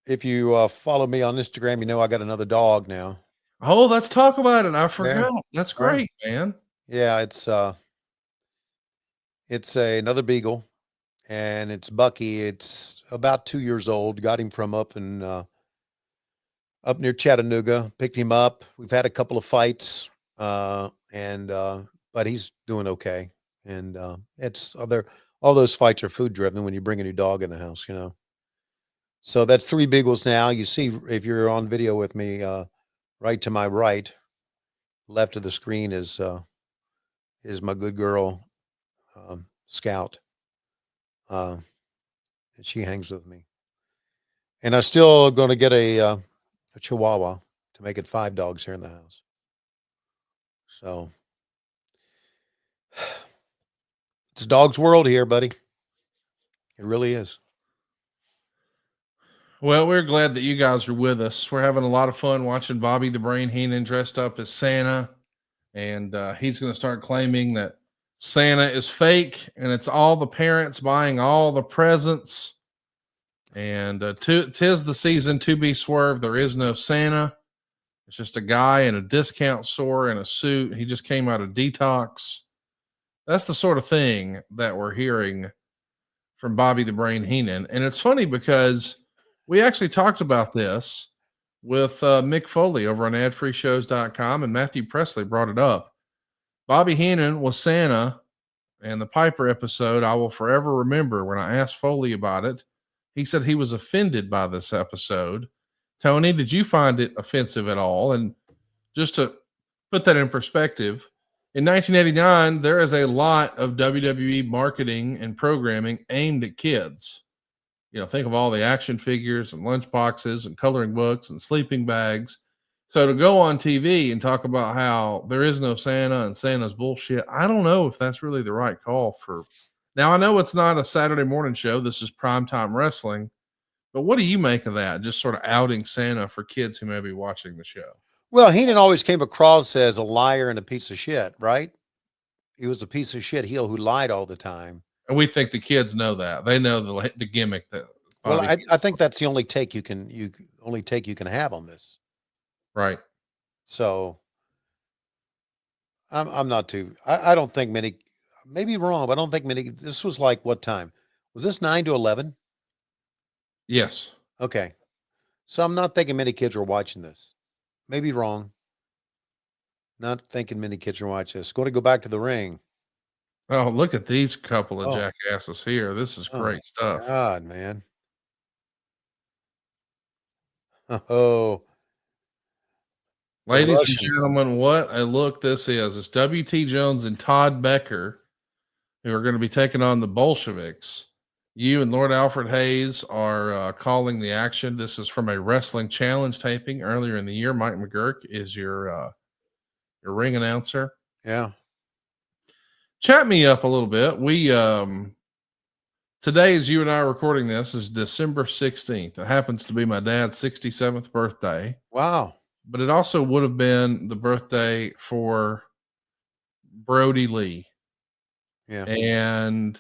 if you follow me on Instagram, you know I got another dog now. Oh, let's talk about it. I forgot. Yeah. That's great, man. Yeah, it's another beagle, and it's Bucky. It's about 2 years old. Got him from up near Chattanooga. Picked him up. We've had a couple of fights, but he's doing okay. And all those fights are food driven when you bring a new dog in the house, you know. So that's 3 beagles now. You see, if you're on video with me, right to my right, left of the screen is my good girl, Scout. And she hangs with me. And I'm still going to get a Chihuahua to make it 5 dogs here in the house. So it's a dog's world here, buddy. It really is. Well, we're glad that you guys are with us. We're having a lot of fun watching Bobby the Brain Heenan dressed up as Santa. And he's going to start claiming that Santa is fake and it's all the parents buying all the presents. And tis the season to be swerved. There is no Santa. It's just a guy in a discount store in a suit. He just came out of detox. That's the sort of thing that we're hearing from Bobby the Brain Heenan. And it's funny because we actually talked about this with Mick Foley over on adfreeshows.com, and Matthew Presley brought it up. Bobby Heenan was Santa, and the Piper episode I will forever remember. When I asked Foley about it, he said he was offended by this episode. Tony, did you find it offensive at all? And just to put that in perspective, in 1989, there is a lot of WWE marketing and programming aimed at kids. You know, think of all the action figures and lunch boxes and coloring books and sleeping bags. So to go on TV and talk about how there is no Santa and Santa's bullshit, I don't know if that's really the right call for. Now, I know it's not a Saturday morning show. This is primetime wrestling. But what do you make of that? Just sort of outing Santa for kids who may be watching the show. Well, Heenan always came across as a liar and a piece of shit, right? He was a piece of shit heel who lied all the time. And we think the kids know that. They know the gimmick that. Well, I think that's the only take you can have on this. Right. So I'm not too. I don't think many. Maybe wrong, but I don't think many. This was like what time? Was this 9 to 11? Yes. Okay. So I'm not thinking many kids were watching this. Maybe wrong. Not thinking many kids are watching this. Going to go back to the ring. Oh, look at these couple of jackasses here. This is great stuff. God, man. Oh. Ladies and gentlemen, what a look this is. It's W.T. Jones and Todd Becker who are going to be taking on the Bolsheviks. You and Lord Alfred Hayes are calling the action. This is from a Wrestling Challenge taping earlier in the year. Mike McGurk is your ring announcer. Yeah. Chat me up a little bit. We today, as you and I are recording this, is December 16th. It happens to be my dad's 67th birthday. Wow. But it also would have been the birthday for Brodie Lee. Yeah. And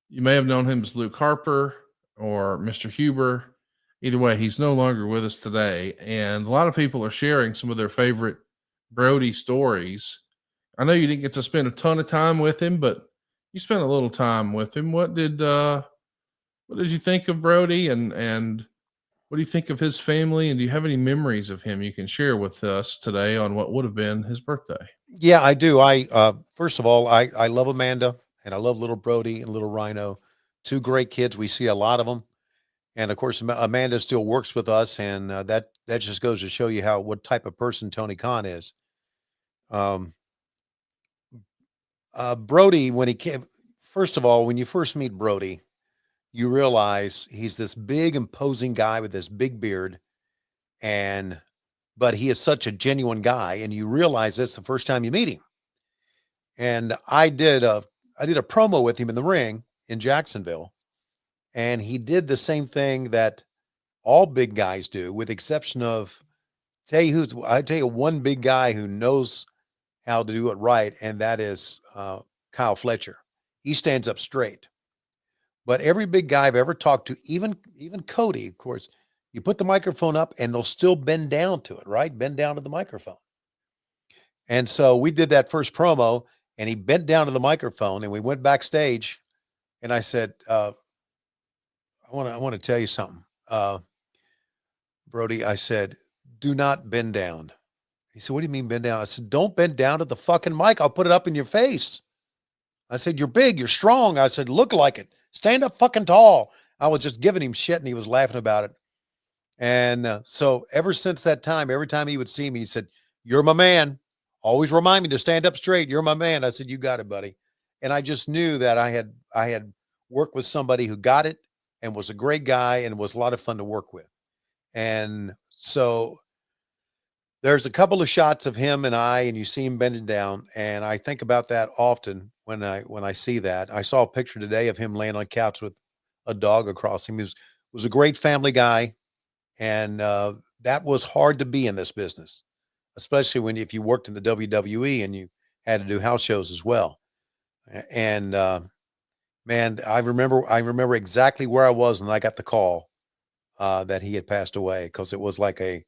you may have known him as Luke Harper or Mr. Huber. Either way, he's no longer with us today. And a lot of people are sharing some of their favorite Brodie stories. I know you didn't get to spend a ton of time with him, but you spent a little time with him. What did you think of Brodie, and What do you think of his family? And do you have any memories of him you can share with us today on what would have been his birthday? Yeah, I do. First of all, I love Amanda and I love little Brodie and little Rhino, two great kids. We see a lot of them. And of course, Amanda still works with us. And that just goes to show you what type of person Tony Khan is. Um, Brodie, when he came, first of all, when you first meet Brodie, you realize he's this big, imposing guy with this big beard. But he is such a genuine guy. And you realize this the first time you meet him. And I did a promo with him in the ring in Jacksonville. And he did the same thing that all big guys do, with the exception of I tell you one big guy who knows how to do it right, and that is Kyle Fletcher. He stands up straight. But every big guy I've ever talked to, even Cody, of course, you put the microphone up and they'll still bend down to it, right? Bend down to the microphone. And so we did that first promo, and he bent down to the microphone, and we went backstage, and I said, I want to tell you something. Brodie, I said, do not bend down. He said, what do you mean bend down? I said, don't bend down to the fucking mic. I'll put it up in your face. I said, you're big, you're strong. I said, look like it. Stand up fucking tall. I was just giving him shit, and he was laughing about it. And so ever since that time, every time he would see me, he said, you're my man. Always remind me to stand up straight. You're my man. I said, you got it, buddy. And I just knew that I had worked with somebody who got it and was a great guy and was a lot of fun to work with. And so there's a couple of shots of him and you see him bending down. And I think about that often when I see that. I saw a picture today of him laying on a couch with a dog across him. He was a great family guy. And that was hard to be in this business, especially if you worked in the WWE and you had to do house shows as well. And man, I remember exactly where I was when I got the call that he had passed away, because it was like a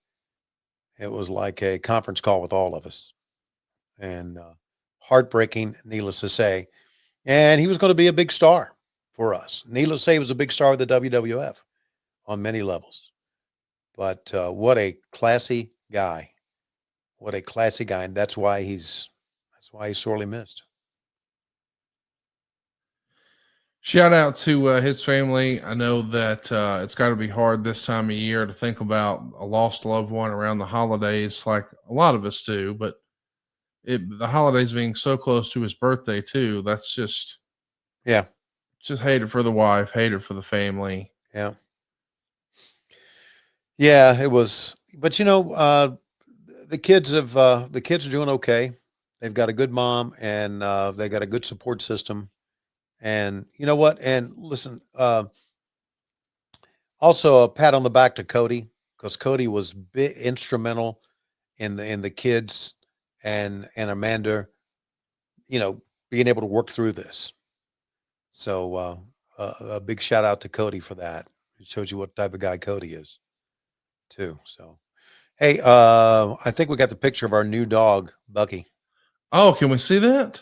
conference call with all of us, and heartbreaking, needless to say. And he was going to be a big star for us. Needless to say, he was a big star of the WWF on many levels. But what a classy guy. What a classy guy. And that's why he's sorely missed. Shout out to his family. I know that it's got to be hard this time of year to think about a lost loved one around the holidays, like a lot of us do. But the holidays being so close to his birthday too, that's just hated for the wife, hated for the family. Yeah. Yeah, it was. But the kids are doing okay. They've got a good mom, and they got a good support system. And you know what? And listen, also a pat on the back to Cody, because Cody was instrumental in the kids and Amanda, being able to work through this. So a big shout out to Cody for that. It shows you what type of guy Cody is too. So, hey, I think we got the picture of our new dog, Bucky. Oh, can we see that?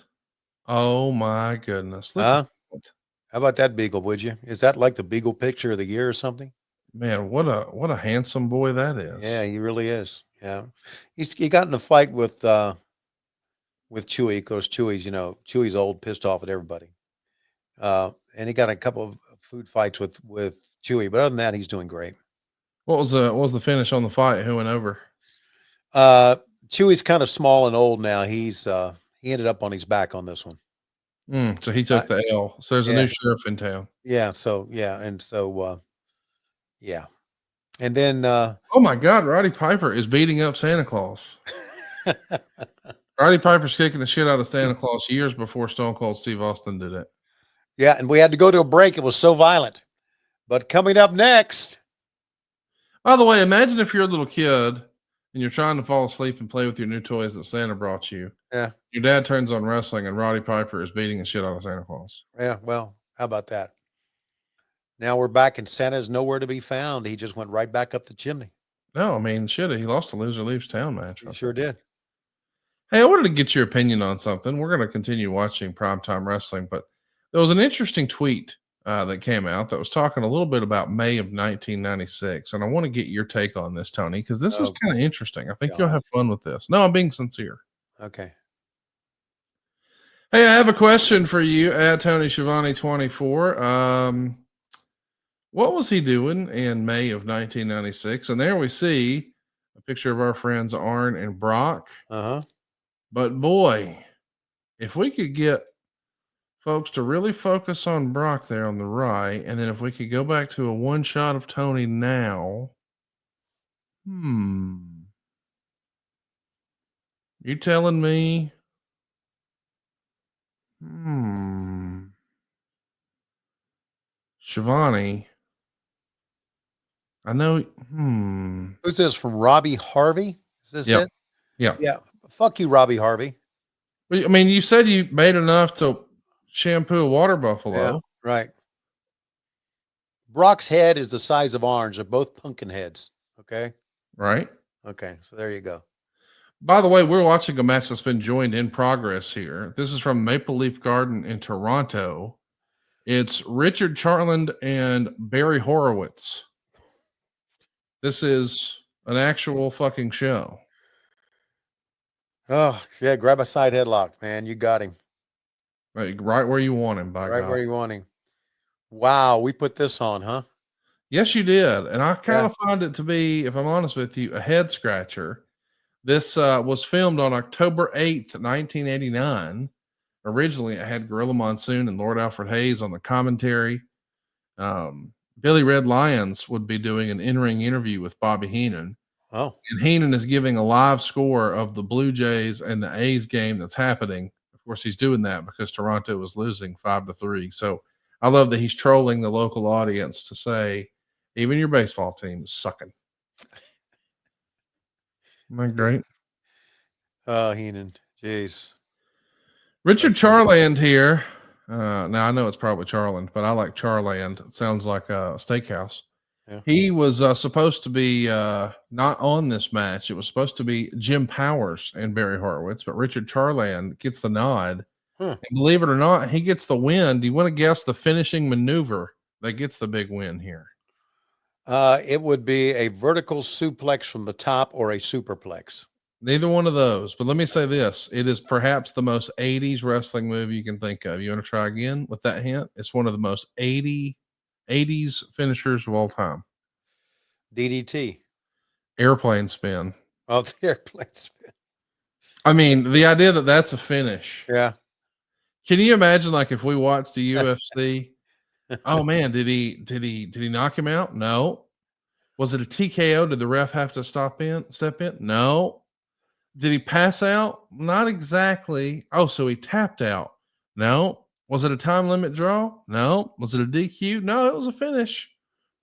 Oh my goodness. Look at that. How about that beagle, would you? Is that like the beagle picture of the year or something? Man, what a handsome boy that is. Yeah, he really is. Yeah. He got in a fight with Chewy. Of course, Chewy's old, pissed off at everybody. And he got a couple of food fights with Chewy, but other than that, he's doing great. What was the finish on the fight? Who went over? Chewy's kind of small and old now. He ended up on his back on this one. So he took the L. So there's a new sheriff in town. Yeah. So yeah, and so yeah, and then oh my God, Roddy Piper is beating up Santa Claus. Roddy Piper's kicking the shit out of Santa Claus years before Stone Cold Steve Austin did it. Yeah, and we had to go to a break. It was so violent. But coming up next. By the way, imagine if you're a little kid and you're trying to fall asleep and play with your new toys that Santa brought you. Yeah. Your dad turns on wrestling and Roddy Piper is beating the shit out of Santa Claus. Yeah, well, how about that? Now we're back and Santa's nowhere to be found. He just went right back up the chimney. No, I mean, shit, he lost a loser leaves town match. He sure did. Hey, I wanted to get your opinion on something. We're going to continue watching Primetime Wrestling, but there was an interesting tweet that came out that was talking a little bit about May of 1996. And I want to get your take on this, Tony, because this is kind of interesting. I think you'll have fun with this. No, I'm being sincere. Okay. Hey, I have a question for you at Tony Schiavone 24. What was he doing in May of 1996? And there we see a picture of our friends Arn and Brock. But boy, if we could get folks to really focus on Brock there on the right, and then if we could go back to a one shot of Tony now. You telling me? Schiavone. I know. Who's this from Robbie Harvey? Is this it? Yeah. Yeah. Fuck you, Robbie Harvey. I mean, you said you made enough to shampoo a water buffalo. Yeah, right. Brock's head is the size of Arn's. They're both pumpkin heads. Okay. Right. Okay. So there you go. By the way, we're watching a match that's been joined in progress here. This is from Maple Leaf Garden in Toronto. It's Richard Charland and Barry Horowitz. This is an actual fucking show. Oh, yeah. Grab a side headlock, man. You got him. Right where you want him, by God. Right where you want him. Wow. We put this on, huh? Yes, you did. And I kind of find it to be, if I'm honest with you, a head scratcher. This was filmed on October 8th, 1989. Originally, it had Gorilla Monsoon and Lord Alfred Hayes on the commentary. Billy Red Lyons would be doing an in-ring interview with Bobby Heenan. Oh. And Heenan is giving a live score of the Blue Jays and the A's game that's happening. Of course, he's doing that because Toronto was losing 5-3. So I love that he's trolling the local audience to say, even your baseball team is sucking. Isn't that great? Oh, Heenan. Jeez. Richard Charland here. Now, I know it's probably Charland, but I like Charland. It sounds like a steakhouse. Yeah. He was supposed to be not on this match. It was supposed to be Jim Powers and Barry Horowitz, but Richard Charland gets the nod. And believe it or not, he gets the win. Do you want to guess the finishing maneuver that gets the big win here? It would be a vertical suplex from the top or a superplex. Neither one of those. But let me say this. It is perhaps the most 80s wrestling move you can think of. You want to try again with that hint? It's one of the most 80s finishers of all time. DDT. Airplane spin. Oh, the airplane spin. I mean, the idea that that's a finish. Yeah. Can you imagine, like, if we watched the UFC? Oh man, did he knock him out? No. Was it a TKO? Did the ref have to step in? No. Did he pass out? Not exactly. Oh, so he tapped out. No. Was it a time limit draw? No. Was it a DQ? No, it was a finish.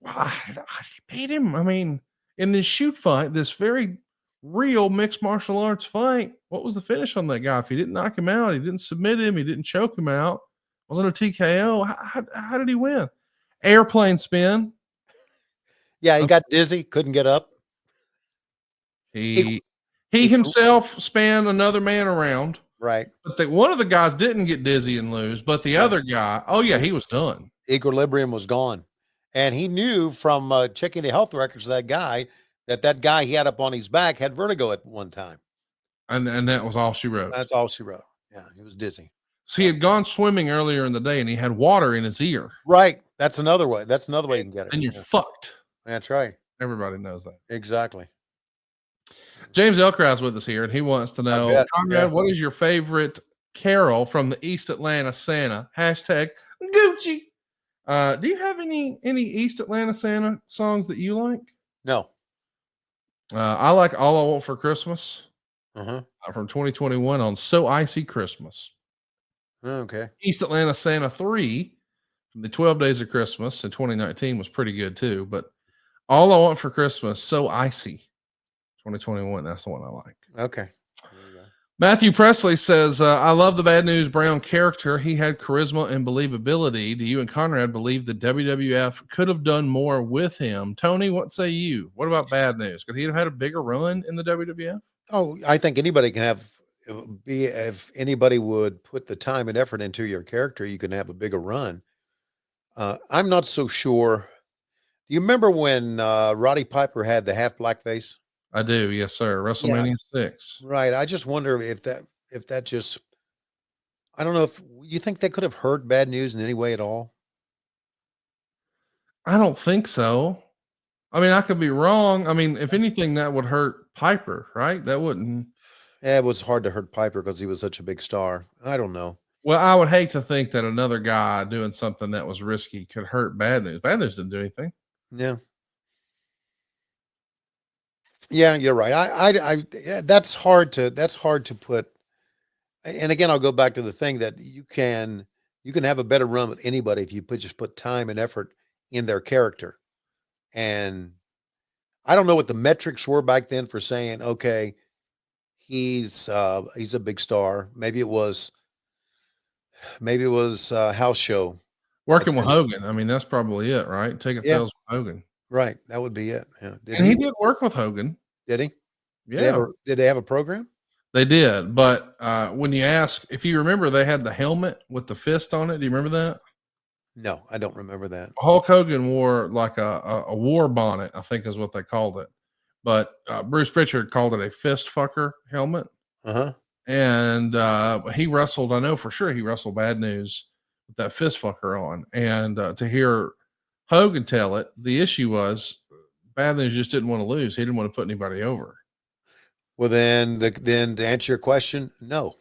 Wow, how did he beat him? I mean, in this shoot fight, this very real mixed martial arts fight, what was the finish on that guy? If he didn't knock him out, he didn't submit him, he didn't choke him out, wasn't a TKO. How did he win? Airplane spin. Yeah, he got dizzy, couldn't get up. He himself spanned another man around. Right. But one of the guys didn't get dizzy and lose, but the other guy, oh yeah, he was done. Equilibrium was gone. And he knew from checking the health records of that guy he had up on his back had vertigo at one time. And that was all she wrote. That's all she wrote. Yeah, he was dizzy. So he had gone swimming earlier in the day and he had water in his ear. Right. That's another way. That's another way you can get it. And you're fucked. That's right. Everybody knows that. Exactly. James Elkrau's with us here, and he wants to know, Conrad, what is your favorite carol from the East Atlanta Santa? Hashtag Gucci. Do you have any East Atlanta Santa songs that you like? No. I like All I Want for Christmas from 2021 on So Icy Christmas. Okay. East Atlanta Santa 3 from the 12 Days of Christmas in 2019 was pretty good too, but All I Want for Christmas, So Icy 2021, that's the one I like. Okay. Matthew Presley says, I love the Bad News Brown character. He had charisma and believability. Do you and Conrad believe the WWF could have done more with him? Tony, what say you? What about Bad News? Could he have had a bigger run in the WWF? Oh, I think anybody can have, if anybody would put the time and effort into your character, you can have a bigger run. I'm not so sure. Do you remember when Roddy Piper had the half black face? I do, yes, sir. Yeah, WrestleMania 6. right. I just wonder if that just I don't know if you think that could have hurt Bad News in any way at all. I don't think so. I mean, I could be wrong. I mean, if anything, that would hurt Piper, right? That wouldn't. Yeah, it was hard to hurt Piper because he was such a big star. I don't know. Well, I would hate to think that another guy doing something that was risky could hurt Bad News. Bad News didn't do anything. Yeah. Yeah, you're right. Yeah, that's hard to put. And again, I'll go back to the thing that you can have a better run with anybody if you just put time and effort in their character. And I don't know what the metrics were back then for saying, okay, he's a big star. Maybe it was house show Working with attendance. Hogan. I mean, that's probably it, right? Ticket Yeah, sales with Hogan. right. That would be it. Yeah. And he did work with Hogan. Did he? Yeah, Did they have a program? they did. But when you ask, if you remember, they had the helmet with the fist on it. Do you remember that? No, I don't remember that. Hulk Hogan wore like a war bonnet, I think is what they called it. But Bruce Pritchard called it a fist fucker helmet. Uh-huh. And he wrestled, I know for sure he wrestled Bad News with that fist fucker on. And to hear Hogan tell it, the issue was Bad News just didn't want to lose. He didn't want to put anybody over. Well, then to answer your question, no.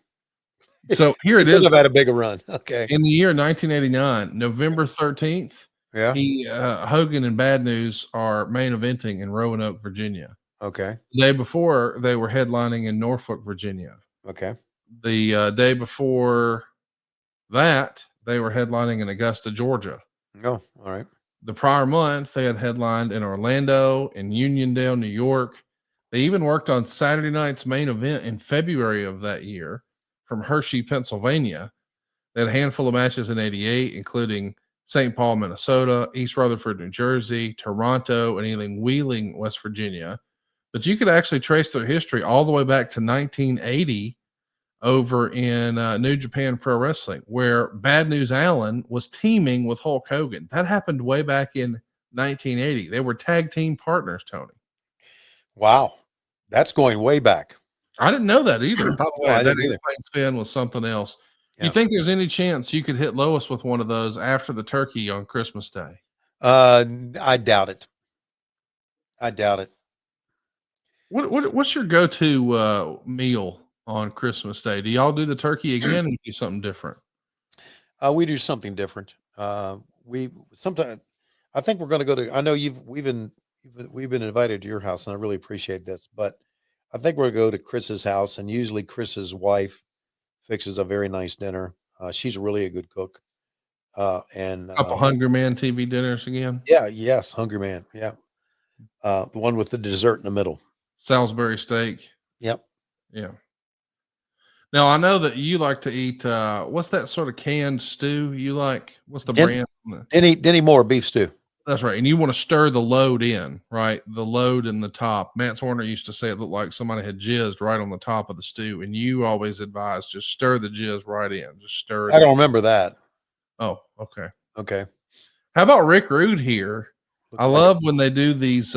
So here He it could is. have had a bigger run. Okay. In the year 1989, November 13th, Yeah. Hogan and Bad News are main eventing in Roanoke, Virginia. Okay. The day before, they were headlining in Norfolk, Virginia. Okay. The day before that, they were headlining in Augusta, Georgia. Oh, all right. The prior month, they had headlined in Orlando and Uniondale, New York. They even worked on Saturday night's main event in February of that year from Hershey, Pennsylvania. They had a handful of matches in 88, including St. Paul, Minnesota, East Rutherford, New Jersey, Toronto, and even Wheeling, West Virginia. But you could actually trace their history all the way back to 1980 over in New Japan Pro Wrestling, where Bad News Allen was teaming with Hulk Hogan. That happened way back in 1980. They were tag team partners, Tony. Wow. That's going way back. I didn't know that either. By the way, I that didn't either. explains Finn was something else. Yeah. You think there's any chance you could hit Lois with one of those after the turkey on Christmas Day? I doubt it. I doubt it. What's your go-to meal on Christmas Day? Do y'all do the turkey again or do something different? We do something different. We sometimes I think we're going to go to. I know we've been invited to your house, and I really appreciate this. But I think we're going to go to Chris's house, and usually Chris's wife fixes a very nice dinner. She's really a good cook. And Couple Hungry Man TV dinners again. yeah, yes, Hungry Man. Yeah, the one with the dessert in the middle. Salisbury steak. Yep. Yeah. Now I know that you like to eat. What's that sort of canned stew you like? What's the brand? Denny Moore beef stew. That's right. And you want to stir the load in, right? The load in the top. Matt Horner used to say it looked like somebody had jizzed right on the top of the stew. And you always advise just stir the jizz right in. Just stir it. I don't remember that. Oh, okay. Okay. How about Rick Rude here? I love when they do these.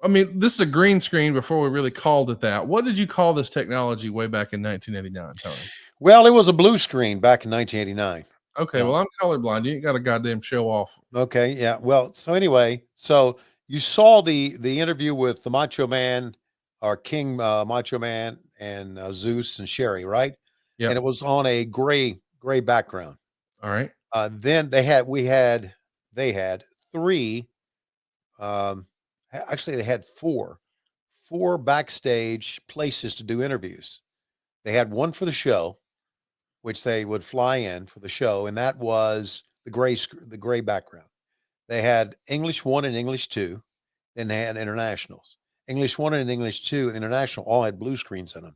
I mean, this is a green screen before we really called it that. What did you call this technology way back in 1989, Tony? Well, it was a blue screen back in 1989. Okay, well, I'm colorblind. You ain't got a goddamn show off. Okay, yeah. Well, so anyway, so you saw the interview with the Macho Man, our King Macho Man, and Zeus and Sherry, right? Yeah. And it was on a gray background. All right. Then they had three. Actually, they had four backstage places to do interviews. They had one for the show, which they would fly in for the show, and that was the gray background. They had English 1 and English 2, then they had internationals. English 1 and English 2 and international all had blue screens in them.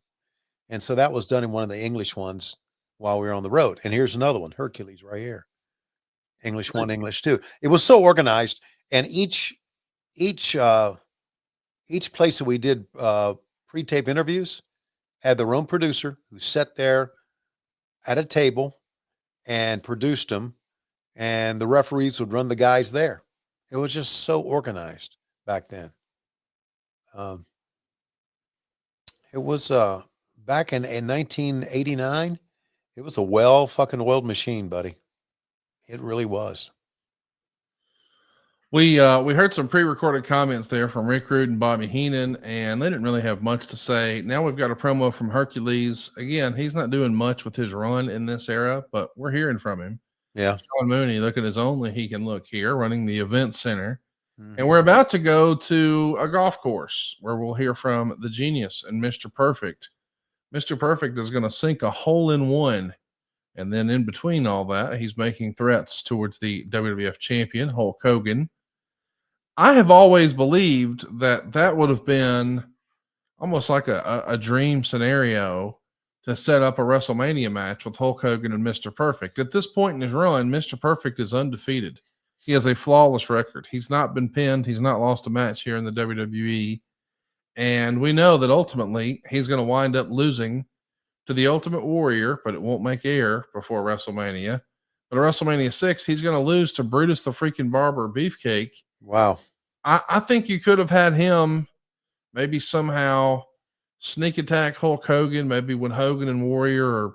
And so that was done in one of the English ones while we were on the road. And here's another one, Hercules right here. English 1, English 2. It was so organized, and each place that we did pre-tape interviews had their own producer who sat there at a table and produced them. and the referees would run the guys there. It was just so organized back then. It was back in 1989. It was a well fucking oiled machine, buddy. It really was. We heard some pre-recorded comments there from Rick Rude and Bobby Heenan, and they didn't really have much to say. Now we've got a promo from Hercules. Again, he's not doing much with his run in this era, but we're hearing from him. Yeah. Sean Mooney, looking as only he can look here, running the event center. Mm-hmm. And we're about to go to a golf course where we'll hear from the Genius and Mr. Perfect. Mr. Perfect is going to sink a hole in one. And then in between all that, he's making threats towards the WWF champion, Hulk Hogan. I have always believed that would have been almost like a dream scenario to set up a WrestleMania match with Hulk Hogan and Mr. Perfect. At this point in his run, Mr. Perfect is undefeated. He has a flawless record. He's not been pinned. He's not lost a match here in the WWE. And we know that ultimately he's going to wind up losing to the Ultimate Warrior, but it won't make air before WrestleMania. But at WrestleMania 6, he's going to lose to Brutus the freaking Barber Beefcake. Wow. I think you could have had him maybe somehow sneak attack Hulk Hogan, maybe when Hogan and Warrior are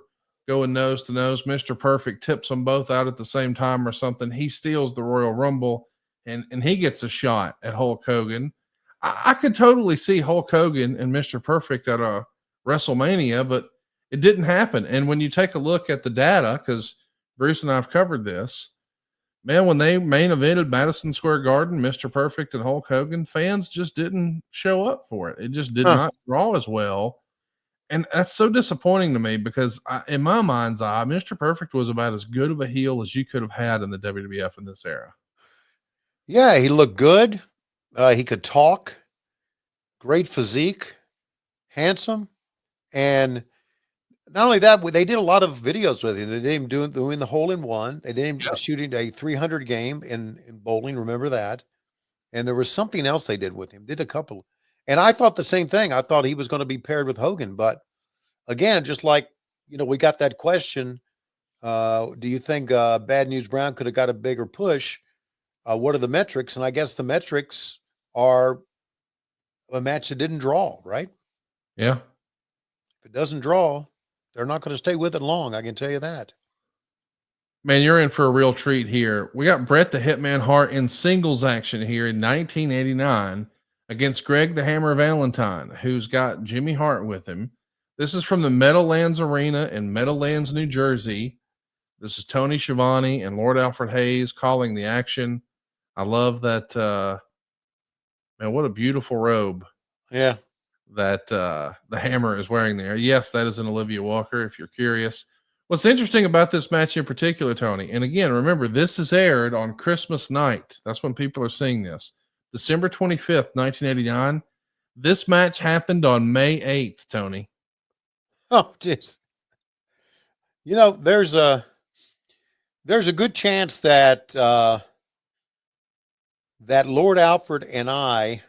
going nose to nose. Mr. Perfect tips them both out at the same time or something. He steals the Royal Rumble and he gets a shot at Hulk Hogan. I could totally see Hulk Hogan and Mr. Perfect at a WrestleMania, but it didn't happen. And when you take a look at the data, because Bruce and I have covered this, man, when they main evented Madison Square Garden, Mr. Perfect and Hulk Hogan, fans just didn't show up for it. It just did not draw as well. And that's so disappointing to me because in my mind's eye, Mr. Perfect was about as good of a heel as you could have had in the WWF in this era. Yeah, he looked good. He could talk. Great physique. Handsome. And not only that, they did a lot of videos with him. They did him doing the hole in one. They did him shooting a 300 game in bowling. Remember that? And there was something else they did with him. Did a couple. And I thought the same thing. I thought he was going to be paired with Hogan. But again, just like, we got that question. Do you think Bad News Brown could have got a bigger push? What are the metrics? And I guess the metrics are a match that didn't draw, right? Yeah. If it doesn't draw, they're not going to stay with it long. I can tell you that. Man, you're in for a real treat here. We got Bret the Hitman Hart in singles action here in 1989 against Greg the Hammer Valentine, who's got Jimmy Hart with him. This is from the Meadowlands Arena in Meadowlands, New Jersey. This is Tony Schiavone and Lord Alfred Hayes calling the action. I love that. Man, what a beautiful robe. Yeah. That the Hammer is wearing there. Yes, that is an Olivia Walker, if you're curious. What's interesting about this match in particular, Tony, and again, remember, this is aired on Christmas night. That's when people are seeing this. December 25th, 1989. This match happened on May 8th, Tony. Oh, jeez. There's a good chance that that Lord Alfred and I,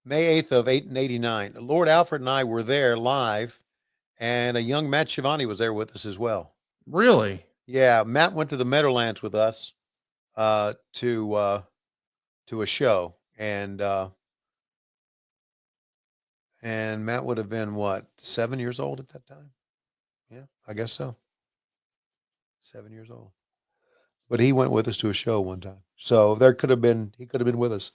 May 8th of 89, Lord Alfred and I were there live, and a young Matt Schiavone was there with us as well. Really? Yeah, Matt went to the Meadowlands with us to a show, and Matt would have been, what, 7 years old at that time? Yeah, I guess so. 7 years old. But he went with us to a show one time. So he could have been with us.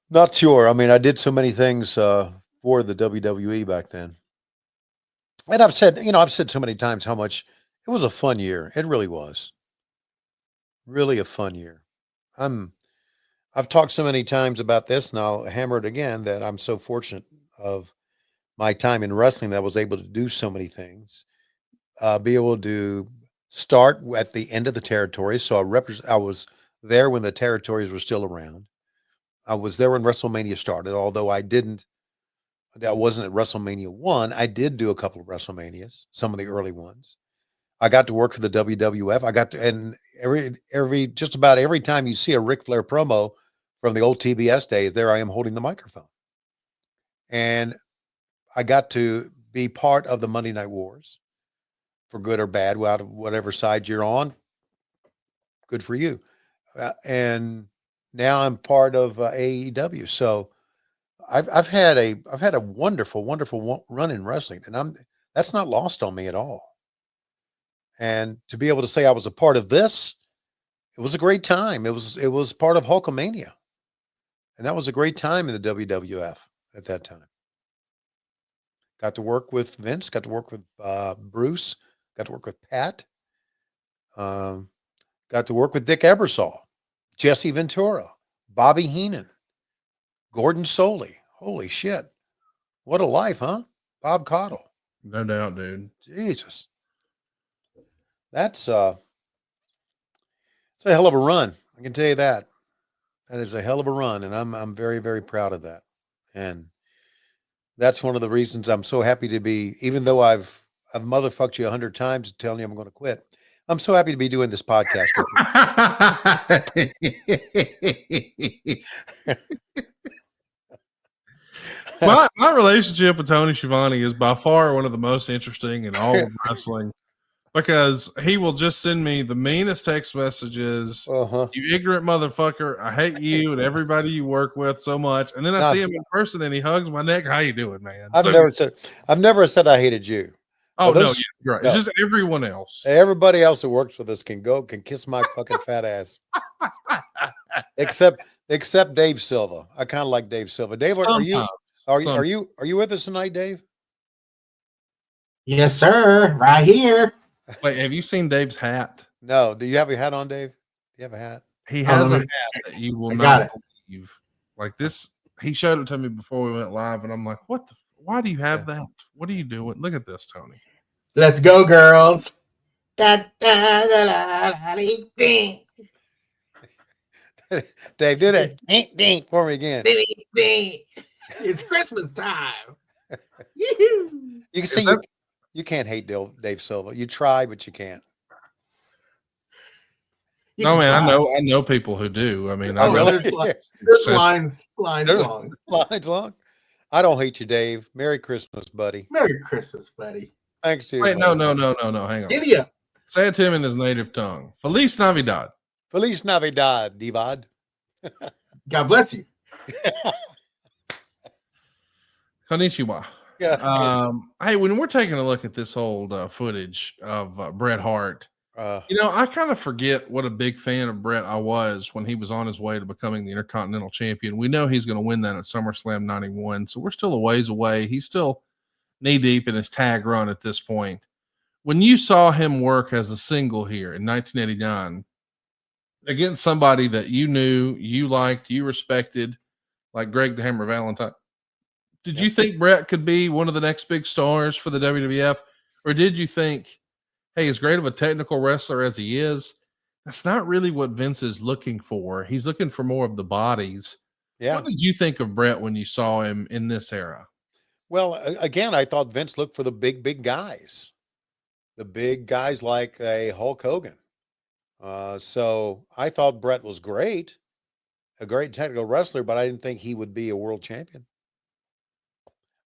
Not sure. I mean, I did so many things for the WWE back then. And I've said so many times how much it was a fun year. It really was. Really a fun year. I've talked so many times about this, and I'll hammer it again, that I'm so fortunate of my time in wrestling that I was able to do so many things. Be able to start at the end of the territory. So I was there when the territories were still around. I was there when WrestleMania started, although I wasn't at WrestleMania 1. I did do a couple of WrestleManias, some of the early ones. I got to work for the WWF. And just about every time you see a Ric Flair promo from the old TBS days, there I am holding the microphone. And I got to be part of the Monday Night Wars. for good or bad, out of whatever side you're on. Good for you. And now I'm part of AEW. So I've had a wonderful run in wrestling, and that's not lost on me at all. And to be able to say I was a part of this, it was a great time. It was part of Hulkamania, and that was a great time in the WWF at that time. Got to work with Vince, got to work with Bruce, got to work with Pat, got to work with Dick Ebersol, Jesse Ventura, Bobby Heenan, Gordon Soley. Holy shit. What a life, huh? Bob Caudle. No doubt, dude. Jesus. It's a hell of a run. I can tell you that. That is a hell of a run, and I'm very, very proud of that. And that's one of the reasons I'm so happy to be, even though I've motherfucked you 100 times telling you I'm going to quit. I'm so happy to be doing this podcast with you. my relationship with Tony Schiavone is by far one of the most interesting in all of wrestling, because he will just send me the meanest text messages. You ignorant motherfucker. I hate you and everybody you work with so much. And then I see him in person and he hugs my neck. How you doing, man? I've never said I hated you. Oh, no, you're right. No. It's just everyone else. Everybody else who works with us can kiss my fucking fat ass. Except Dave Silva. I kind of like Dave Silva. Dave, are you with us tonight, Dave? Yes, sir. Right here. Wait, have you seen Dave's hat? No. Do you have a hat on, Dave? Do you have a hat? He has a hat that you will not believe. Like this, he showed it to me before we went live, and I'm like, why do you have that? What are you doing? Look at this, Tony. Let's go, girls. Dave, do that ding for me again. It's Christmas time. You can see you can't hate Dave Silva. You try, but you can't. No, man, I know people who do. I mean, there's lines long. Lines long. I don't hate you, Dave. Merry Christmas, buddy. Merry Christmas, buddy. Thanks to you. Wait, no. Hang on. Idiot. Say it to him in his native tongue. Feliz Navidad. Feliz Navidad, Divad. God bless you. Konnichiwa. Yeah. Hey, when we're taking a look at this old footage of Bret Hart, I kind of forget what a big fan of Bret I was when he was on his way to becoming the Intercontinental Champion. We know he's going to win that at SummerSlam 91, so we're still a ways away. He's still knee-deep in his tag run at this point. When you saw him work as a single here in 1989 against somebody that you knew, you liked, you respected, like Greg the Hammer Valentine, did you think Bret could be one of the next big stars for the WWF? Or did you think, hey, as great of a technical wrestler as he is, that's not really what Vince is looking for. He's looking for more of the bodies. Yeah. What did you think of Bret when you saw him in this era? Well, again, I thought Vince looked for the big guys. The big guys like a Hulk Hogan. So I thought Bret was great, a great technical wrestler, but I didn't think he would be a world champion.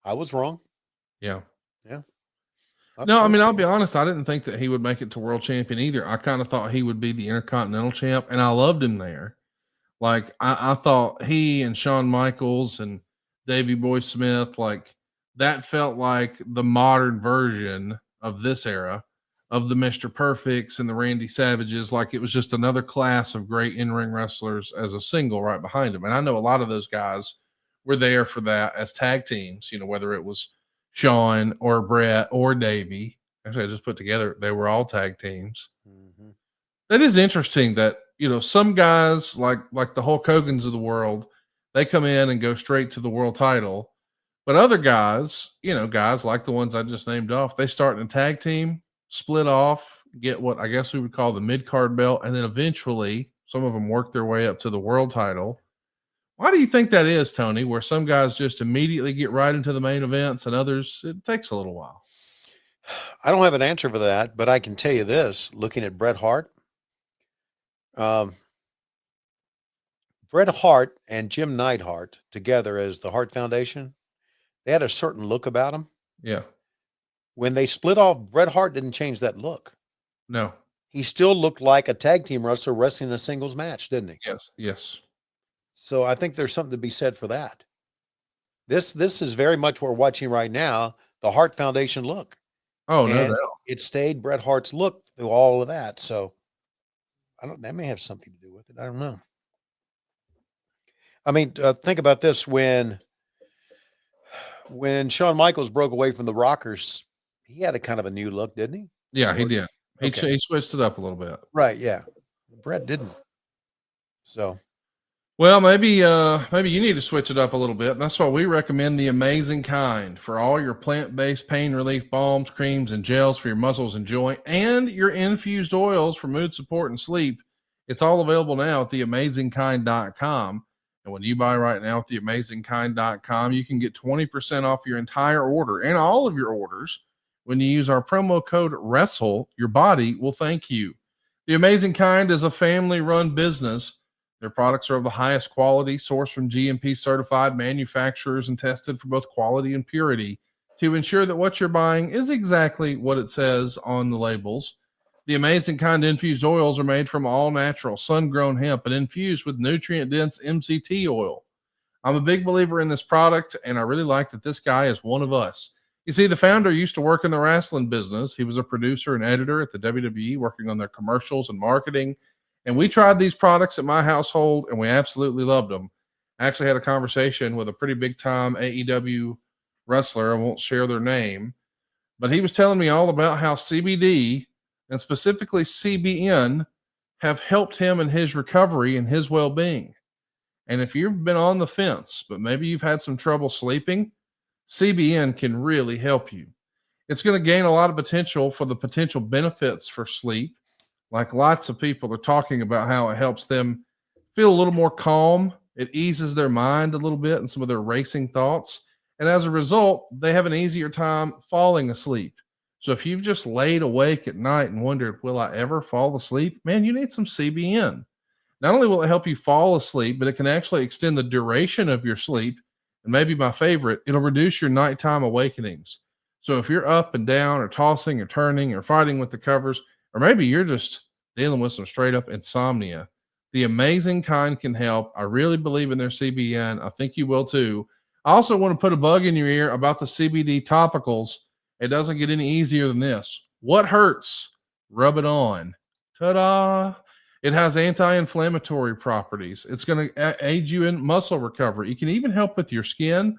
I was wrong. Yeah. Yeah. No, I mean, I'll be honest. I didn't think that he would make it to world champion either. I kind of thought he would be the Intercontinental champ, and I loved him there. Like, I thought he and Shawn Michaels and Davey Boy Smith, like, that felt like the modern version of this era of the Mr. Perfects and the Randy Savages. Like, it was just another class of great in-ring wrestlers as a single right behind him. And I know a lot of those guys were there for that as tag teams, whether it was Shawn or Bret or Davey. Actually, I just put together, they were all tag teams. Mm-hmm. That is interesting that, some guys like the Hulk Hogans of the world, they come in and go straight to the world title. But other guys, guys like the ones I just named off, they start in a tag team, split off, get what I guess we would call the mid-card belt, and then eventually some of them work their way up to the world title. Why do you think that is, Tony, where some guys just immediately get right into the main events and others, it takes a little while? I don't have an answer for that, but I can tell you this, looking at Bret Hart, Bret Hart and Jim Neidhart together as the Hart Foundation, they had a certain look about them. Yeah. when they split off, Bret Hart didn't change that look. No. He still looked like a tag team wrestler wrestling a singles match, didn't he? Yes. So I think there's something to be said for that. This is very much what we're watching right now, the Hart Foundation look. Oh, no And doubt. it stayed Bret Hart's look through all of that. So that may have something to do with it. I don't know. I mean, think about this. When Shawn Michaels broke away from the Rockers, he had a kind of a new look, didn't he? Yeah, he did. He switched it up a little bit. Right, yeah. Bret didn't. So, well, maybe you need to switch it up a little bit. That's why we recommend the Amazing Kind for all your plant-based pain relief balms, creams, and gels for your muscles and joint, and your infused oils for mood support and sleep. It's all available now at theamazingkind.com. And when you buy right now at theamazingkind.com, you can get 20% off your entire order and all of your orders. When you use our promo code WRESTLE, your body will thank you. The Amazing Kind is a family-run business. Their products are of the highest quality, sourced from GMP certified manufacturers and tested for both quality and purity to ensure that what you're buying is exactly what it says on the labels. The Amazing Kind infused oils are made from all natural, sun-grown hemp and infused with nutrient-dense MCT oil. I'm a big believer in this product, and I really like that this guy is one of us. You see, the founder used to work in the wrestling business. He was a producer and editor at the WWE, working on their commercials and marketing. And we tried these products at my household, and we absolutely loved them. I actually had a conversation with a pretty big-time AEW wrestler. I won't share their name, but he was telling me all about how CBD and specifically CBN have helped him in his recovery and his well-being. And if you've been on the fence, but maybe you've had some trouble sleeping, CBN can really help you. It's going to gain a lot of potential for the potential benefits for sleep. Like lots of people are talking about how it helps them feel a little more calm. It eases their mind a little bit and some of their racing thoughts. And as a result, they have an easier time falling asleep. So if you've just laid awake at night and wondered, will I ever fall asleep? Man, you need some CBN. Not only will it help you fall asleep, but it can actually extend the duration of your sleep. And maybe my favorite, it'll reduce your nighttime awakenings. So if you're up and down or tossing or turning or fighting with the covers, or maybe you're just dealing with some straight up insomnia, the Amazing Kind can help. I really believe in their CBN. I think you will too. I also want to put a bug in your ear about the CBD topicals. It doesn't get any easier than this. What hurts? Rub it on. Ta-da! It has anti-inflammatory properties. It's going to aid you in muscle recovery. It can even help with your skin.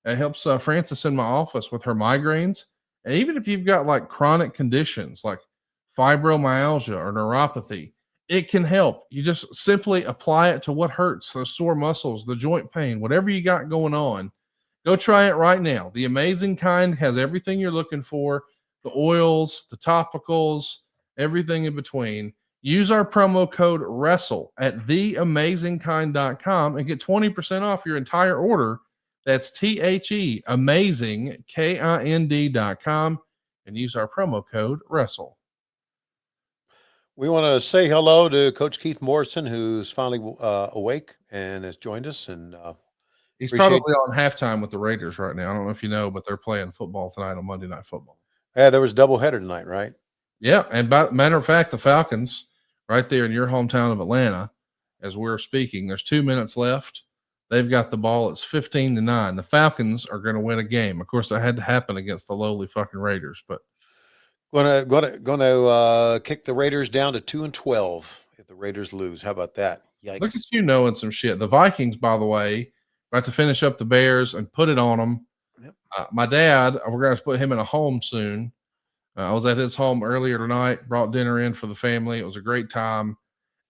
It helps Frances in my office with her migraines. And even if you've got like chronic conditions like fibromyalgia or neuropathy, it can help. You just simply apply it to what hurts, the sore muscles, the joint pain, whatever you got going on. Go try it right now. The Amazing Kind has everything you're looking for, the oils, the topicals, everything in between. Use our promo code WRESTLE at theamazingkind.com and get 20% off your entire order. That's THE Amazing KIND.com and use our promo code WRESTLE. We want to say hello to Coach Keith Morrison, who's finally awake and has joined us. And he's probably on halftime with the Raiders right now. I don't know if you know, but they're playing football tonight on Monday Night Football. Yeah, there was a doubleheader tonight, right? Yeah, and by matter of fact, the Falcons right there in your hometown of Atlanta, as we're speaking, there's 2 minutes left. They've got the ball. It's 15-9. The Falcons are going to win a game. Of course, that had to happen against the lowly fucking Raiders, but going to kick the Raiders down to 2-12 if the Raiders lose. How about that? Yikes. Look at you knowing some shit. The Vikings, by the way, about to finish up the Bears and put it on them. Yep. My dad, we're going to put him in a home soon. I was at his home earlier tonight, brought dinner in for the family. It was a great time.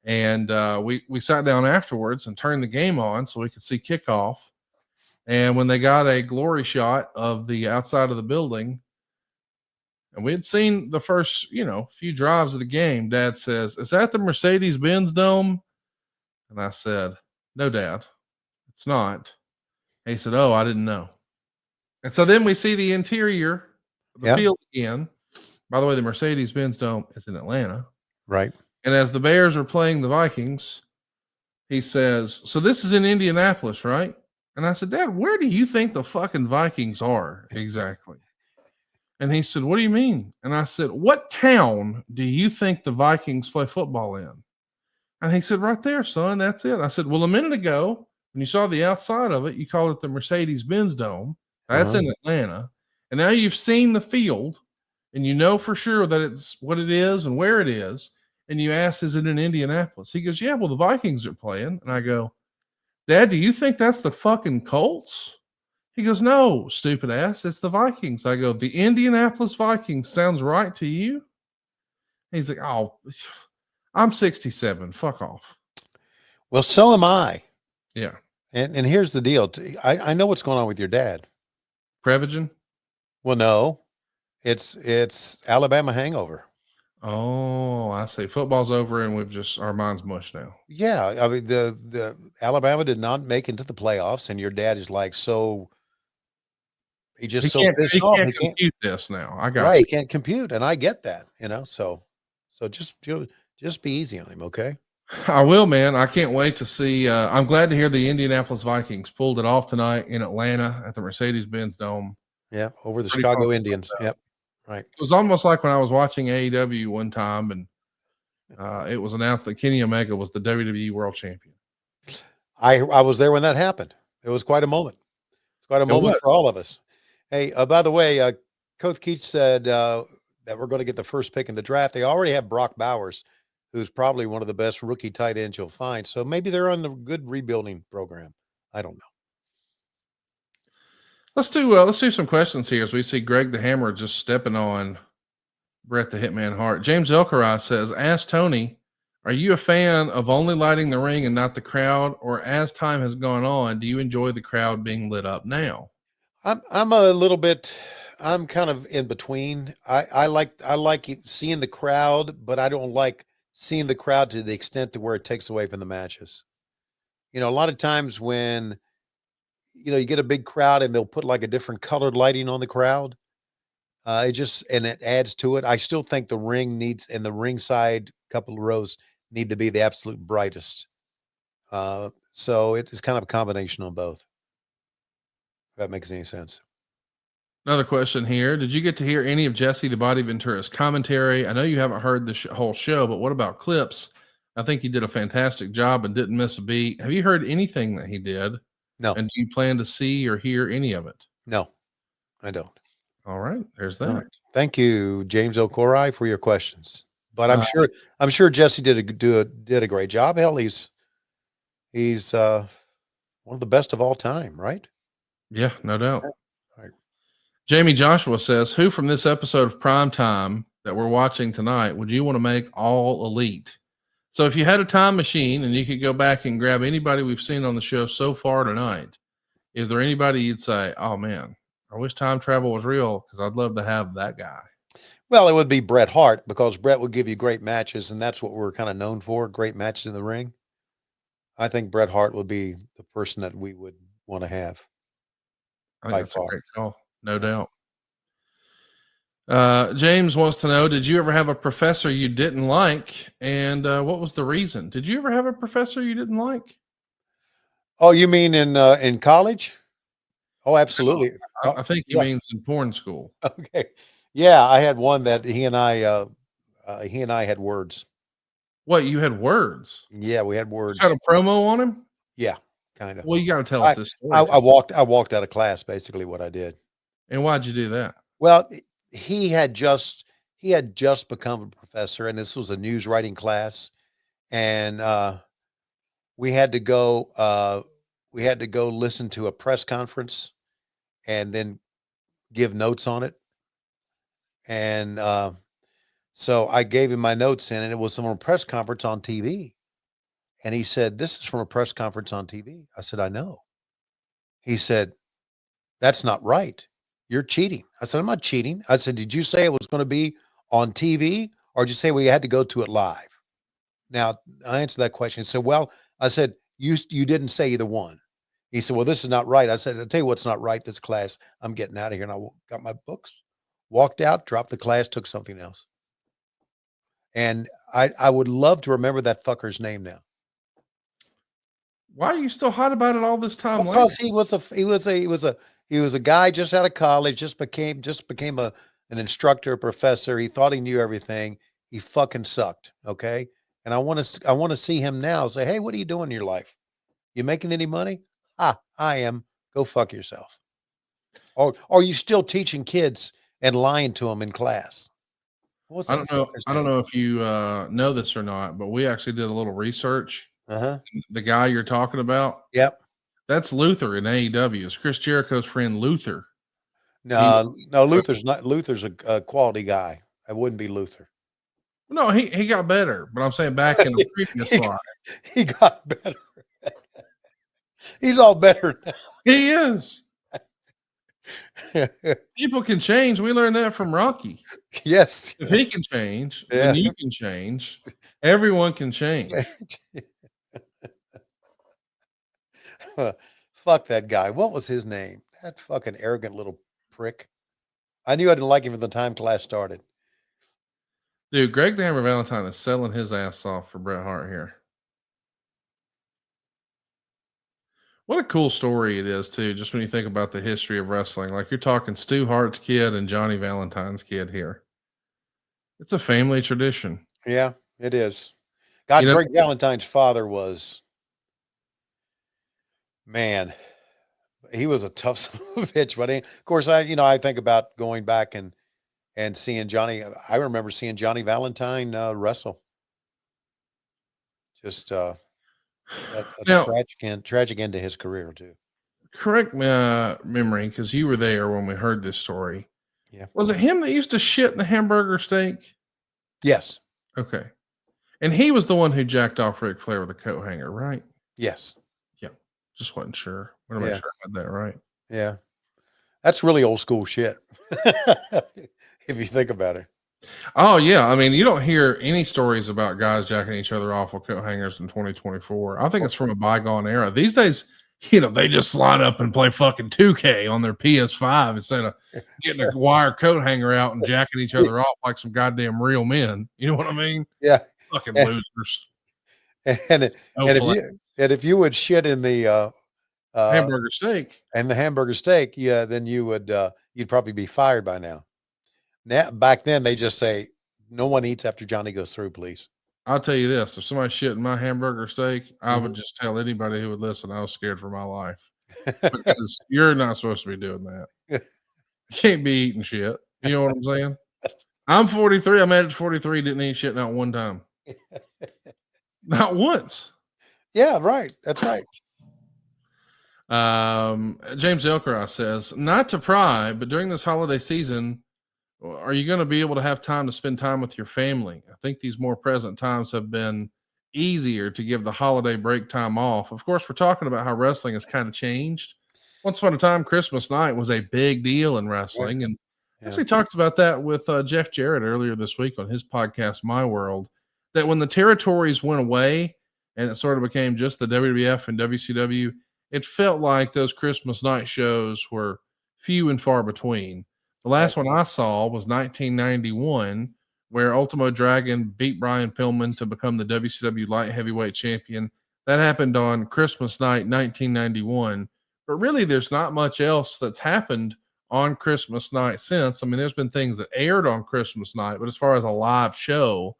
And we sat down afterwards and turned the game on so we could see kickoff. And when they got a glory shot of the outside of the building, and we had seen the first, few drives of the game, Dad says, "Is that the Mercedes-Benz Dome?" And I said, "No, Dad, it's not." He said, "Oh, I didn't know." And so then we see the interior of the field again. By the way, the Mercedes-Benz Dome is in Atlanta. Right. And as the Bears are playing the Vikings, he says, "So this is in Indianapolis, right?" And I said, "Dad, where do you think the fucking Vikings are exactly?" And he said, what do you mean? And I said, what town do you think the Vikings play football in? And he said, right there, son, that's it. I said, well, a minute ago, when you saw the outside of it, you called it the Mercedes-Benz Dome. That's in Atlanta. And now you've seen the field and you know for sure that it's what it is and where it is. And you ask, is it in Indianapolis? He goes, yeah, well, the Vikings are playing. And I go, Dad, do you think that's the fucking Colts? He goes, no, stupid ass. It's the Vikings. I go, the Indianapolis Vikings sounds right to you? He's like, oh, I'm 67. Fuck off. Well, so am I. Yeah. And here's the deal. I know what's going on with your dad. Prevagen? Well, no. It's Alabama hangover. Oh, I see. Football's over and our mind's mush now. Yeah. I mean, the Alabama did not make it into the playoffs, and your dad is like he just so pissed off. He can't compute this now. I got right. you. He can't compute, and I get that, so just be easy on him, okay? I will, man. I can't wait to see. I'm glad to hear the Indianapolis Vikings pulled it off tonight in Atlanta at the Mercedes-Benz Dome. Yeah, over the Chicago Indians. Yep, right. It was almost like when I was watching AEW one time, and it was announced that Kenny Omega was the WWE World Champion. I was there when that happened. It was quite a moment. It's quite a moment for all of us. Hey, by the way, Coach Keach said that we're going to get the first pick in the draft. They already have Brock Bowers, who's probably one of the best rookie tight ends you'll find. So maybe they're on the good rebuilding program. I don't know. Let's do some questions here as we see Greg the Hammer just stepping on Bret the Hitman Hart. James Elkarai says, ask Tony, are you a fan of only lighting the ring and not the crowd? Or as time has gone on, do you enjoy the crowd being lit up now? I'm a little bit, I'm kind of in between. I like seeing the crowd, but I don't like seeing the crowd to the extent to where it takes away from the matches. A lot of times when, you get a big crowd and they'll put like a different colored lighting on the crowd. It adds to it. I still think the ring needs, and the ringside couple of rows need to be the absolute brightest. So it's kind of a combination on both. If that makes any sense. Another question here. Did you get to hear any of Jesse the Body Ventura's commentary? I know you haven't heard the whole show, but what about clips? I think he did a fantastic job and didn't miss a beat. Have you heard anything that he did? No. And do you plan to see or hear any of it? No, I don't. All right. There's that. Right. Thank you, James O'Corai, for your questions. But I'm sure Jesse did a great job. Hell, he's one of the best of all time, right? Yeah, no doubt. Right. Jamie Joshua says, who from this episode of Primetime that we're watching tonight would you want to make all elite? So if you had a time machine and you could go back and grab anybody we've seen on the show so far tonight, is there anybody you'd say, oh man, I wish time travel was real because I'd love to have that guy? Well, it would be Bret Hart, because Bret would give you great matches, and that's what we're kind of known for, great matches in the ring. I think Bret Hart would be the person that we would want to have. I think that's a great call. No doubt. James wants to know, did you ever have a professor you didn't like? And what was the reason? Did you ever have a professor you didn't like? Oh, you mean in college? Oh, absolutely. I think he means in porn school. Okay. Yeah, I had one that he and I had words. What, you had words? Yeah, we had words. You had a promo on him? Yeah, kind of. Well, you got to tell us this story. I walked out of class, basically what I did. And why'd you do that? Well, he had just become a professor, and this was a news writing class, and we had to go listen to a press conference and then give notes on it. And so I gave him my notes in, and it was from a press conference on TV. And he said, this is from a press conference on TV. I said, I know. He said, that's not right. You're cheating. I said, I'm not cheating. I said, did you say it was going to be on TV, or did you say we had to go to it live? Now, I answered that question. He said, well, I said, you didn't say either one. He said, well, this is not right. I said, I'll tell you what's not right, this class. I'm getting out of here. And I got my books, walked out, dropped the class, took something else. And I would love to remember that fucker's name now. Why are you still hot about it all this time? Because he was a guy just out of college, just became a an instructor, a professor. He thought he knew everything. He fucking sucked. Okay. And I want to see him now say, hey, what are you doing in your life? You making any money? I am. Go fuck yourself. Or are you still teaching kids and lying to them in class? What's that I don't know. fucker's I don't name? know if you know this or not, but we actually did a little research. Uh-huh. The guy you're talking about, Yep. that's Luther in AEW. It's Chris Jericho's friend Luther. No, Luther's not. Luther's a quality guy. I wouldn't be Luther. No, he got better, but I'm saying back in the previous life, He got better. He's all better now. he is. People can change. We learned that from Rocky. Yes. If he can change, Yeah. then you can change. Everyone can change. Fuck that guy. What was his name? That fucking arrogant little prick. I knew I didn't like him from the time class started. Dude, Greg the Hammer Valentine is selling his ass off for Bret Hart here. What a cool story it is, too, just when you think about the history of wrestling. Like, you're talking Stu Hart's kid and Johnny Valentine's kid here. It's a family tradition. Yeah, it is. God, Greg Valentine's father was, man, he was a tough son of a bitch. But of course, I think about going back and seeing Johnny. I remember seeing Johnny Valentine wrestle. Just a tragic end to his career too. Correct my memory, because you were there when we heard this story. Yeah. Was it him that used to shit in the hamburger steak? Yes. Okay. And he was the one who jacked off Ric Flair with a coat hanger, right? Yes. Yeah. Just wasn't sure. I want to make sure I had that right. Yeah. That's really old school shit. If you think about it. Oh, yeah. I mean, you don't hear any stories about guys jacking each other off with coat hangers in 2024. I think it's from a bygone era. These days, they just slide up and play fucking 2K on their PS5 instead of getting a wire coat hanger out and jacking each other off like some goddamn real men. You know what I mean? Yeah. Fucking losers. And if you would shit in the hamburger steak and the hamburger steak, yeah, then you would you'd probably be fired by now. Now, back then, they just say, no one eats after Johnny goes through, please. I'll tell you this. If somebody shit in my hamburger steak, I would just tell anybody who would listen I was scared for my life. Because you're not supposed to be doing that. You can't be eating shit. You know what I'm saying? I'm 43. I made it to 43. Didn't eat shit not one time. Not once. Yeah, right. That's right. James Elkross says, not to pry, but during this holiday season, are you going to be able to have time to spend time with your family? I think these more present times have been easier to give the holiday break time off. Of course, we're talking about how wrestling has kind of changed. Once upon a time, Christmas night was a big deal in wrestling. And actually talked about that with Jeff Jarrett earlier this week on his podcast, My World, that when the territories went away and it sort of became just the WWF and WCW, it felt like those Christmas night shows were few and far between. The last one I saw was 1991, where Ultimo Dragon beat Brian Pillman to become the WCW light heavyweight champion. That happened on Christmas night, 1991. But really, there's not much else that's happened on Christmas night since. I mean, there's been things that aired on Christmas night, but as far as a live show,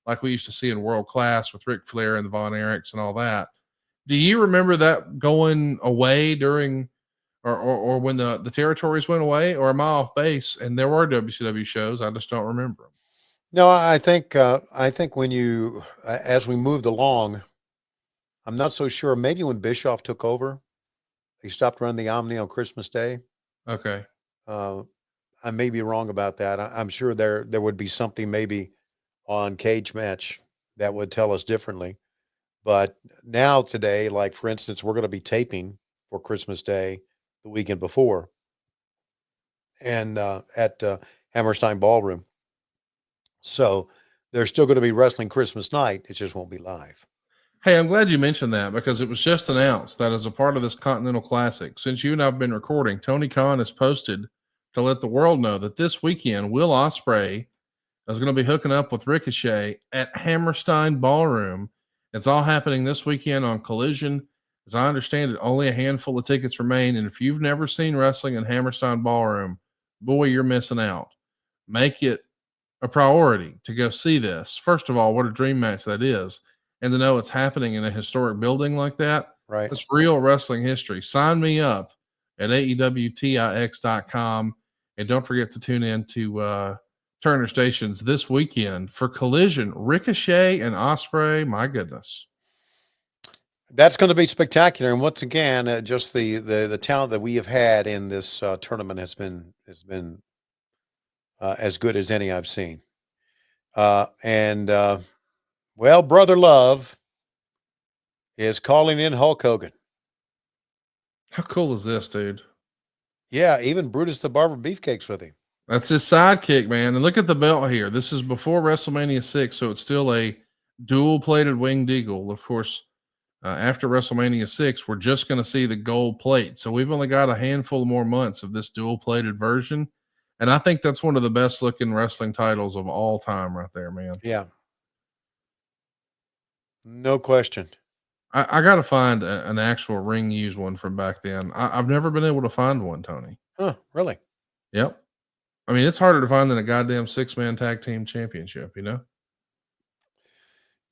like we used to see in World Class with Ric Flair and the Von Erichs and all that, do you remember that going away during or when the territories went away, or am I off base and there were WCW shows? I just don't remember them. No, I think when you, as we moved along, I'm not so sure. Maybe when Bischoff took over, he stopped running the Omni on Christmas Day. Okay. I may be wrong about that. I'm sure there would be something maybe on Cage Match that would tell us differently. But now today, like for instance, we're going to be taping for Christmas Day the weekend before, and at Hammerstein Ballroom. So there's still going to be wrestling Christmas night. It just won't be live. Hey, I'm glad you mentioned that, because it was just announced that as a part of this Continental Classic, since you and I have been recording, Tony Khan has posted to let the world know that this weekend, Will Ospreay is going to be hooking up with Ricochet at Hammerstein Ballroom. It's all happening this weekend on Collision. As I understand it, only a handful of tickets remain. And if you've never seen wrestling in Hammerstein Ballroom, boy, you're missing out. make it a priority to go see this. First of all, what a dream match that is. And to know it's happening in a historic building like that. Right. That's real wrestling history. Sign me up at AEWTIX.com. And don't forget to tune in to Turner Stations this weekend for Collision, Ricochet, and Ospreay. My goodness. That's going to be spectacular. And once again, just the talent that we have had in this tournament has been as good as any I've seen. Well, Brother Love is calling in Hulk Hogan. How cool is this, dude? Yeah, even Brutus the Barber Beefcake's with him. That's his sidekick, man. And look at the belt here. This is before WrestleMania 6, so it's still a dual-plated winged eagle. Of course, after WrestleMania 6, we're just going to see the gold plate. So we've only got a handful more months of this dual-plated version. And I think that's one of the best-looking wrestling titles of all time right there, man. Yeah. No question. I got to find an actual ring used one from back then. I've never been able to find one, Tony. Huh, really? Yep. I mean, it's harder to find than a goddamn 6-man tag team championship, you know?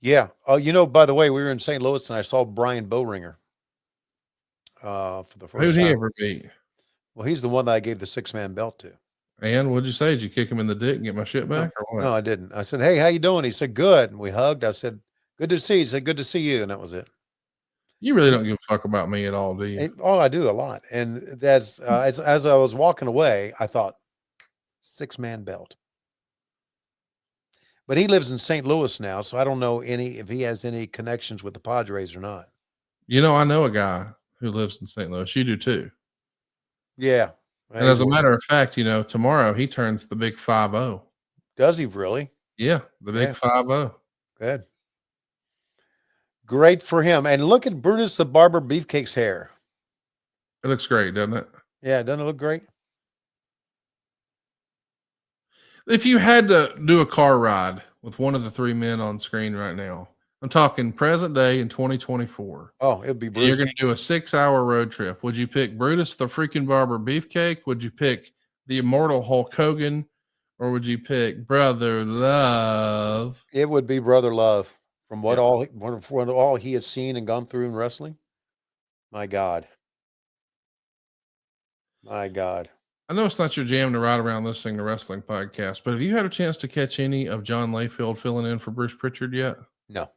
Yeah. Oh, by the way, we were in St. Louis and I saw Brian Bowringer for the first Who'd time. he ever beat? Well, he's the one that I gave the 6-man belt to. And what'd you say? Did you kick him in the dick and get my shit back or what? No, I didn't. I said, "Hey, how you doing?" He said, "Good." And we hugged. I said, "Good to see you." He said, "Good to see you." And that was it. You really don't give a fuck about me at all, do you? Oh, I do a lot. And that's as I was walking away, I thought, 6-man belt. But he lives in St. Louis now, so I don't know if he has any connections with the Padres or not. I know a guy who lives in St. Louis. You do too. Yeah. And as a matter of fact, tomorrow he turns the big 5-0. Does he really? Yeah, the big 5-0. Good. Great for him. And look at Brutus the Barber Beefcake's hair. It looks great, doesn't it? Yeah, doesn't it look great? If you had to do a car ride with one of the three men on screen right now, I'm talking present day in 2024. Oh, it'd be Brutus. You're going to do a 6-hour road trip. Would you pick Brutus the freaking Barber Beefcake? Would you pick the immortal Hulk Hogan? Or would you pick Brother Love? It would be Brother Love. From what all he has seen and gone through in wrestling. My God. My God. I know it's not your jam to ride around listening to wrestling podcasts, but have you had a chance to catch any of John Layfield filling in for Bruce Pritchard yet? No.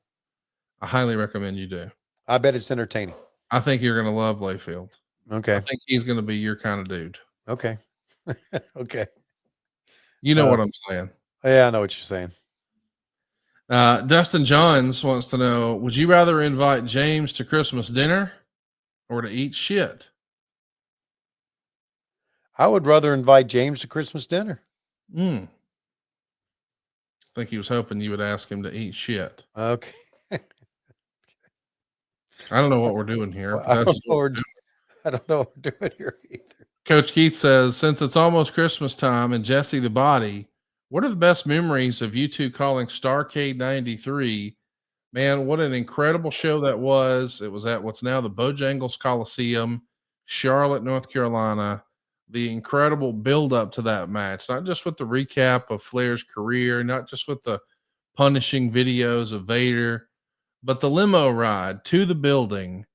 I highly recommend you do. I bet it's entertaining. I think you're going to love Layfield. Okay. I think he's going to be your kind of dude. Okay. Okay. You know what I'm saying. Yeah, I know what you're saying. Dustin Johns wants to know, would you rather invite James to Christmas dinner or to eat shit? I would rather invite James to Christmas dinner. I think he was hoping you would ask him to eat shit. Okay. I don't know what we're doing here. Well, I don't know what we're doing here either. Coach Keith says, since it's almost Christmas time and Jesse the Body, what are the best memories of you two calling Starrcade 93? Man, what an incredible show that was. It was at what's now the Bojangles Coliseum, Charlotte, North Carolina. The incredible build-up to that match, not just with the recap of Flair's career, not just with the punishing videos of Vader, but the limo ride to the building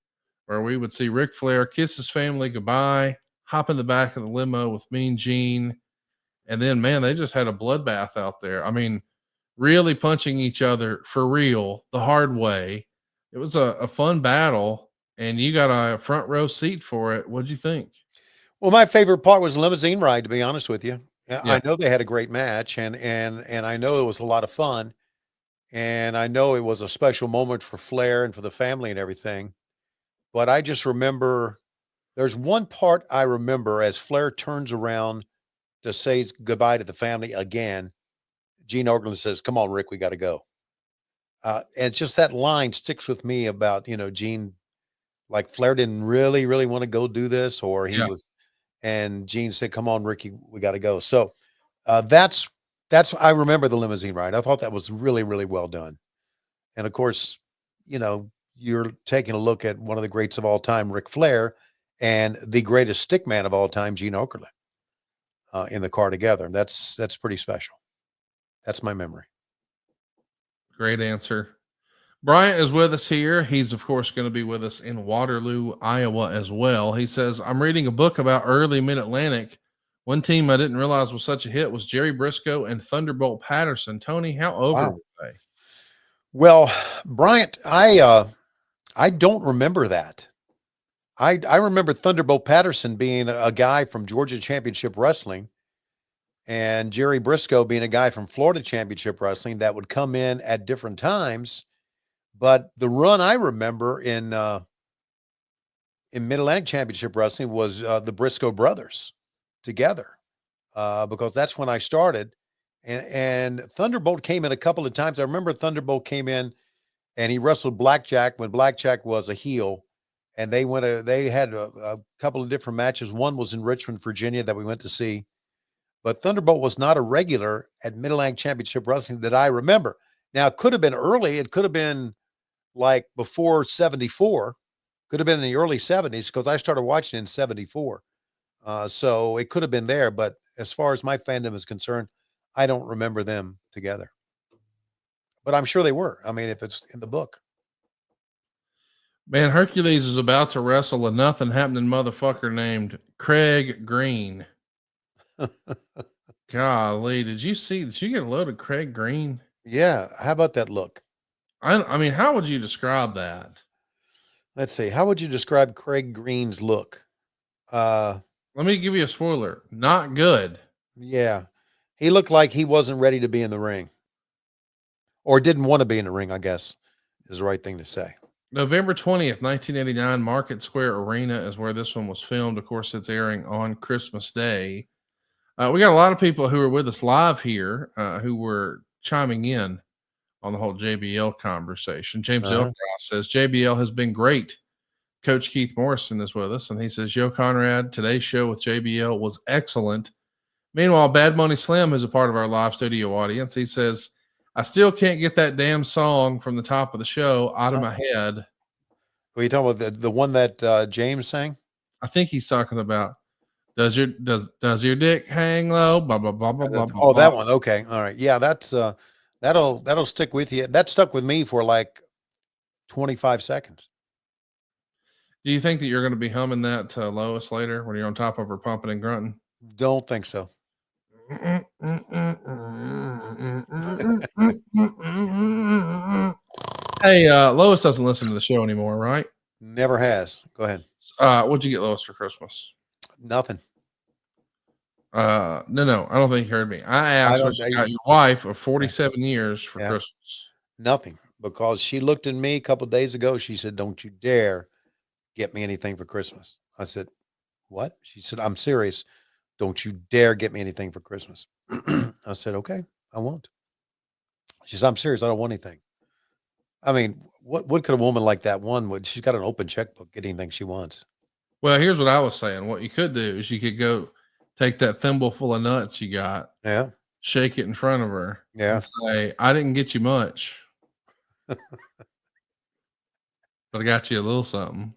where we would see Ric Flair kiss his family goodbye, hop in the back of the limo with Mean Gene. And then, man, they just had a bloodbath out there. I mean, really punching each other for real, the hard way. It was a fun battle, and you got a front row seat for it. What'd you think? Well, my favorite part was the limousine ride, to be honest with you. Yeah. I know they had a great match, and I know it was a lot of fun. And I know it was a special moment for Flair and for the family and everything. But I just remember there's one part I remember as Flair turns around to say goodbye to the family again. Gene Okerlund says, "Come on, Rick, we got to go." And just that line sticks with me about, Gene, like Flair didn't really, really want to go do this, or he was, and Gene said, "Come on, Ricky, we got to go." So that's I remember the limousine ride. I thought that was really, really well done. And of course, you're taking a look at one of the greats of all time, Ric Flair, and the greatest stick man of all time, Gene Okerlund. in the car together. That's pretty special. That's my memory. Great answer. Bryant is with us here. He's, of course, going to be with us in Waterloo, Iowa as well. He says, I'm reading a book about early Mid-Atlantic. One team I didn't realize was such a hit was Jerry Briscoe and Thunderbolt Patterson. Tony, how over were they? Well, Bryant, I don't remember that. I remember Thunderbolt Patterson being a guy from Georgia Championship Wrestling and Jerry Briscoe being a guy from Florida Championship Wrestling that would come in at different times. But the run I remember in Mid-Atlantic Championship Wrestling was the Briscoe brothers together because that's when I started. And Thunderbolt came in a couple of times. I remember Thunderbolt came in and he wrestled Blackjack when Blackjack was a heel. And they had a couple of different matches. One was in Richmond, Virginia that we went to see. But Thunderbolt was not a regular at Mid-Atlantic Championship Wrestling that I remember. Now, it could have been early. It could have been like before 74. Could have been in the early 70s because I started watching in 74. So it could have been there. But as far as my fandom is concerned, I don't remember them together. But I'm sure they were. I mean, if it's in the book. Man, Hercules is about to wrestle a nothing happening motherfucker named Craig Green. Golly, did you get a load of Craig Green? Yeah. How about that look? I mean, how would you describe that? Let's see. How would you describe Craig Green's look? Let me give you a spoiler. Not good. Yeah. He looked like he wasn't ready to be in the ring. Or didn't want to be in the ring, I guess, is the right thing to say. November 20th, 1989, Market Square Arena is where this one was filmed. Of course, it's airing on Christmas Day. We got a lot of people who are with us live here who were chiming in on the whole JBL conversation. James Elcross says, JBL has been great. Coach Keith Morrison is with us, and he says, Yo, Conrad, today's show with JBL was excellent. Meanwhile, Bad Money Slim, who's a part of our live studio audience, he says, I still can't get that damn song from the top of the show out of my head. Are you talking about the one that James sang? I think he's talking about does your dick hang low? Blah, blah, blah, blah, blah, Oh, blah. that one. Okay. All right. Yeah, that's that'll stick with you. That stuck with me for like 25 seconds. Do you think that you're going to be humming that to Lois later when you're on top of her pumping and grunting? Don't think so. Hey, Lois doesn't listen to the show anymore, right? Never has. Go ahead. What'd you get Lois for Christmas? Nothing. No, I don't think you heard me. I asked what you got your wife of 47 years for Christmas. Nothing, because she looked at me a couple of days ago. She said, don't you dare get me anything for Christmas. I said, what? She said, I'm serious. Don't you dare get me anything for Christmas. I said, okay, I won't. She said, I'm serious. I don't want anything. I mean, what could a woman like that want? She's got an open checkbook, get anything she wants. Well, here's what I was saying. What you could do is you could go take that thimble full of nuts you got, shake it in front of her, and say, I didn't get you much, but I got you a little something.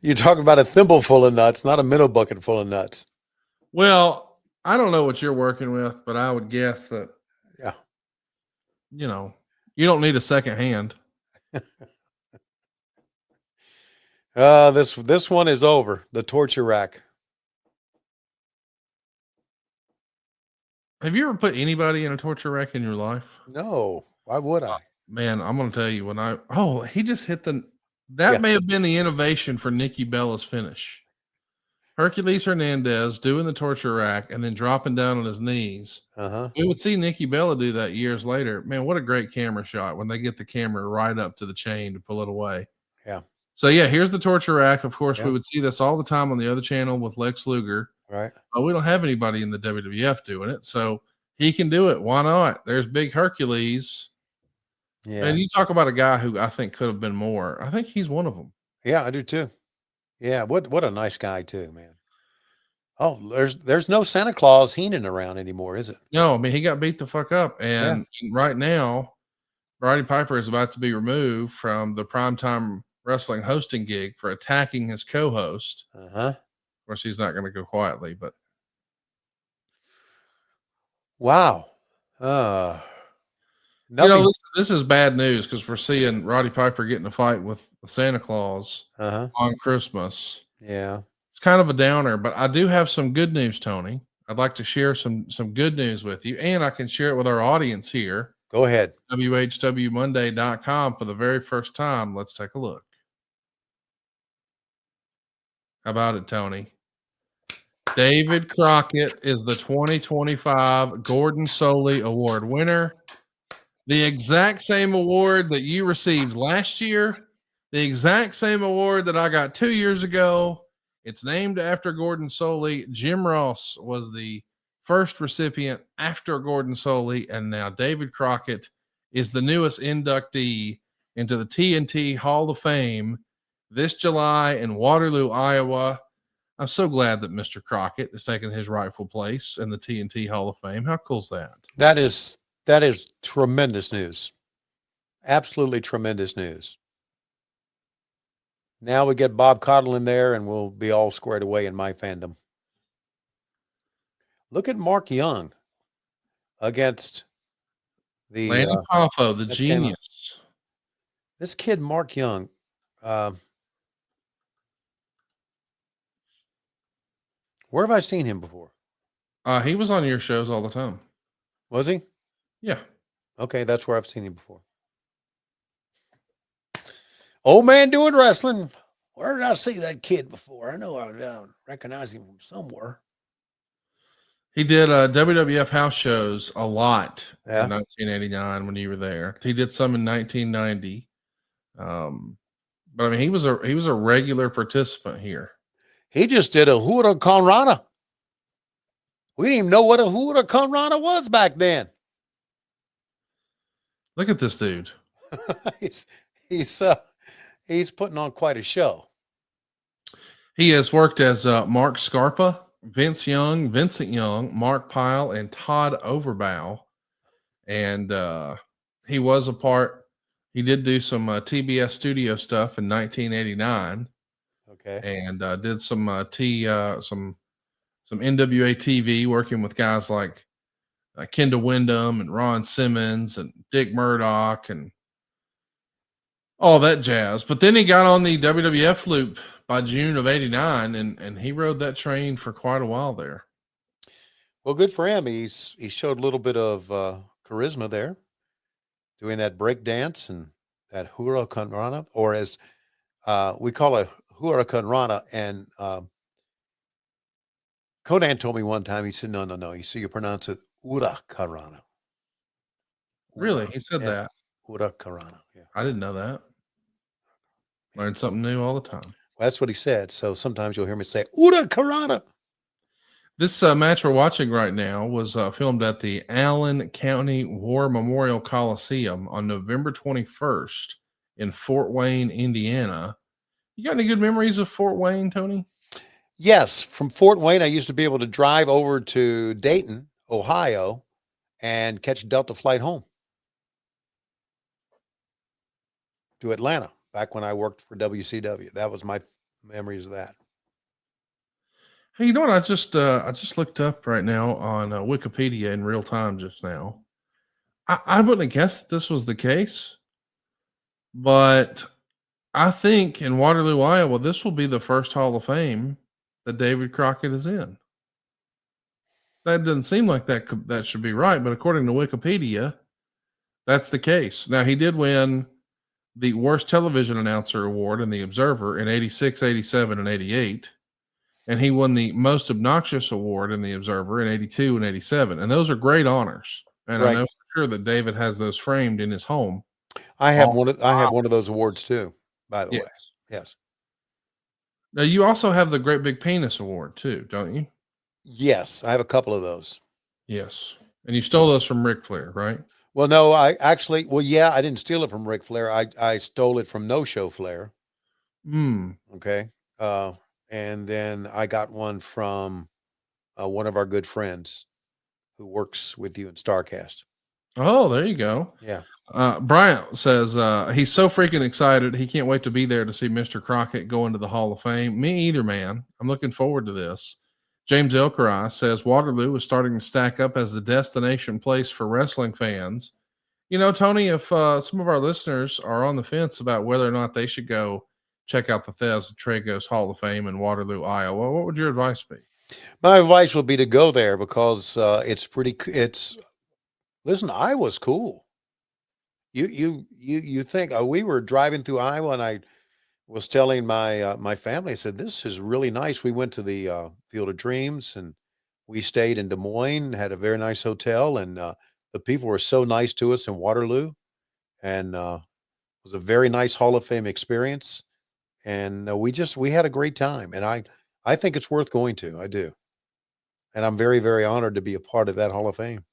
You're talking about a thimble full of nuts, not a middle bucket full of nuts. Well, I don't know what you're working with, but I would guess that, you don't need a second hand. This one is over. The torture rack. Have you ever put anybody in a torture rack in your life? No. Why would I? Man, I'm going to tell you he just hit that may have been the innovation for Nikki Bella's finish. Hercules Hernandez doing the torture rack and then dropping down on his knees. We would see Nikki Bella do that years later. Man, what a great camera shot when they get the camera right up to the chain to pull it away. Yeah. So, here's the torture rack. Of course, we would see this all the time on the other channel with Lex Luger. Right. But we don't have anybody in the WWF doing it. So, he can do it. Why not? There's Big Hercules. Yeah. And you talk about a guy who I think could have been more. I think he's one of them. Yeah, I do too. Yeah, what a nice guy too, man. Oh, there's no Santa Claus Heenan around anymore, is it? No, I mean, he got beat the fuck up. And right now, Roddy Piper is about to be removed from the primetime wrestling hosting gig for attacking his co-host. course, he's not going to go quietly, but wow. Nothing. This is bad news because we're seeing Roddy Piper getting a fight with Santa Claus on Christmas. Yeah. It's kind of a downer, but I do have some good news, Tony. I'd like to share some good news with you, and I can share it with our audience here. Go ahead. WHWMonday.com for the very first time. Let's take a look. How about it, Tony? David Crockett is the 2025 Gordon Soley Award winner. The exact same award that you received last year, the exact same award that I got 2 years ago. It's named after Gordon Soley. Jim Ross was the first recipient after Gordon Soley, and now David Crockett is the newest inductee into the TNT Hall of Fame this July in Waterloo, Iowa. I'm so glad that Mr. Crockett is taking his rightful place in the TNT Hall of Fame. How cool is that? That is tremendous news. Absolutely tremendous news. Now we get Bob Caudle in there, and we'll be all squared away in my fandom. Look at Mark Young against the Lanny Poffo, the genius. This kid, Mark Young, where have I seen him before? He was on your shows all the time. Was he? Yeah. Okay, that's where I've seen him before. Old man doing wrestling. Where did I see that kid before? I know I recognize him from somewhere. He did WWF house shows a lot in 1989 when you were there. He did some in 1990. But I mean, he was a regular participant here. He just did a Hurricanrana. We didn't even know what a Hurricanrana was back then. Look at this dude. He's putting on quite a show. He has worked as Mark Scarpa, Vince Young, Vincent Young, Mark Pyle, and Todd Overbow. And he was a part. He did do some TBS studio stuff in 1989. Okay. And did some NWA TV, working with guys like Kendall Windham and Ron Simmons and Dick Murdoch and all that jazz. But then he got on the WWF loop by June of 89, and he rode that train for quite a while there. Well, good for him. He showed a little bit of charisma there, doing that break dance and that Hurricanrana, or as we call it Hurricanrana. And Conan told me one time, he said, no. You see, you pronounce it Hurricanrana. Really? He said that? Hurricanrana, yeah. I didn't know that. Learn something new all the time. Well, that's what he said. So sometimes you'll hear me say Hurricanrana. This match we're watching right now was filmed at the Allen County War Memorial Coliseum on November 21st in Fort Wayne, Indiana. You got any good memories of Fort Wayne, Tony? Yes. From Fort Wayne, I used to be able to drive over to Dayton, Ohio, and catch a Delta flight home to Atlanta back when I worked for WCW. That was my memories of that. Hey, you know what? I just looked up right now on Wikipedia in real time just now. I wouldn't have guessed that this was the case, but I think in Waterloo, Iowa, this will be the first Hall of Fame that David Crockett is in. That doesn't seem like that should be right, but according to Wikipedia, that's the case. Now, he did win the Worst Television Announcer Award in The Observer in 86, 87, and 88. And he won the Most Obnoxious Award in The Observer in 82 and 87. And those are great honors. And I know for sure that David has those framed in his home. I have one of those awards too, by the way. Yes. Now, you also have the Great Big Penis Award too, don't you? Yes, I have a couple of those. Yes. And you stole those from Ric Flair, right? Well, no, I didn't steal it from Ric Flair. I stole it from No Show Flair. Okay. And then I got one from one of our good friends who works with you in StarCast. Oh, there you go. Yeah. Bryant says he's so freaking excited. He can't wait to be there to see Mr. Crockett go into the Hall of Fame. Me either, man. I'm looking forward to this. James Elkerai says Waterloo is starting to stack up as the destination place for wrestling fans. You know, Tony, if some of our listeners are on the fence about whether or not they should go check out the Thez and Tragos Hall of Fame in Waterloo, Iowa, what would your advice be? My advice would be to go there because listen, Iowa's cool. You think we were driving through Iowa, and I was telling my family, I said, this is really nice. We went to the Field of Dreams, and we stayed in Des Moines, had a very nice hotel, and the people were so nice to us in Waterloo, and it was a very nice Hall of Fame experience. And we had a great time, and I think it's worth going to. I do, and I'm very, very honored to be a part of that Hall of Fame.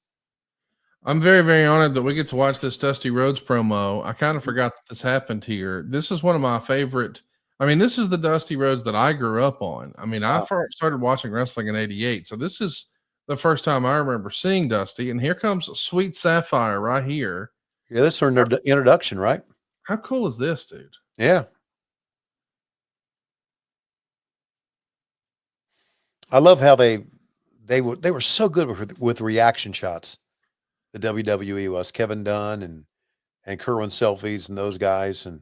I'm very, very honored that we get to watch this Dusty Rhodes promo. I kind of forgot that this happened here. This is one of my favorite. I mean, this is the Dusty Rhodes that I grew up on. I mean, I first started watching wrestling in '88. So this is the first time I remember seeing Dusty. And here comes Sweet Sapphire right here. Yeah, this is her introduction, right? How cool is this, dude? Yeah. I love how they were so good with reaction shots. The WWE was Kevin Dunn and Kerwin Selfies and those guys, and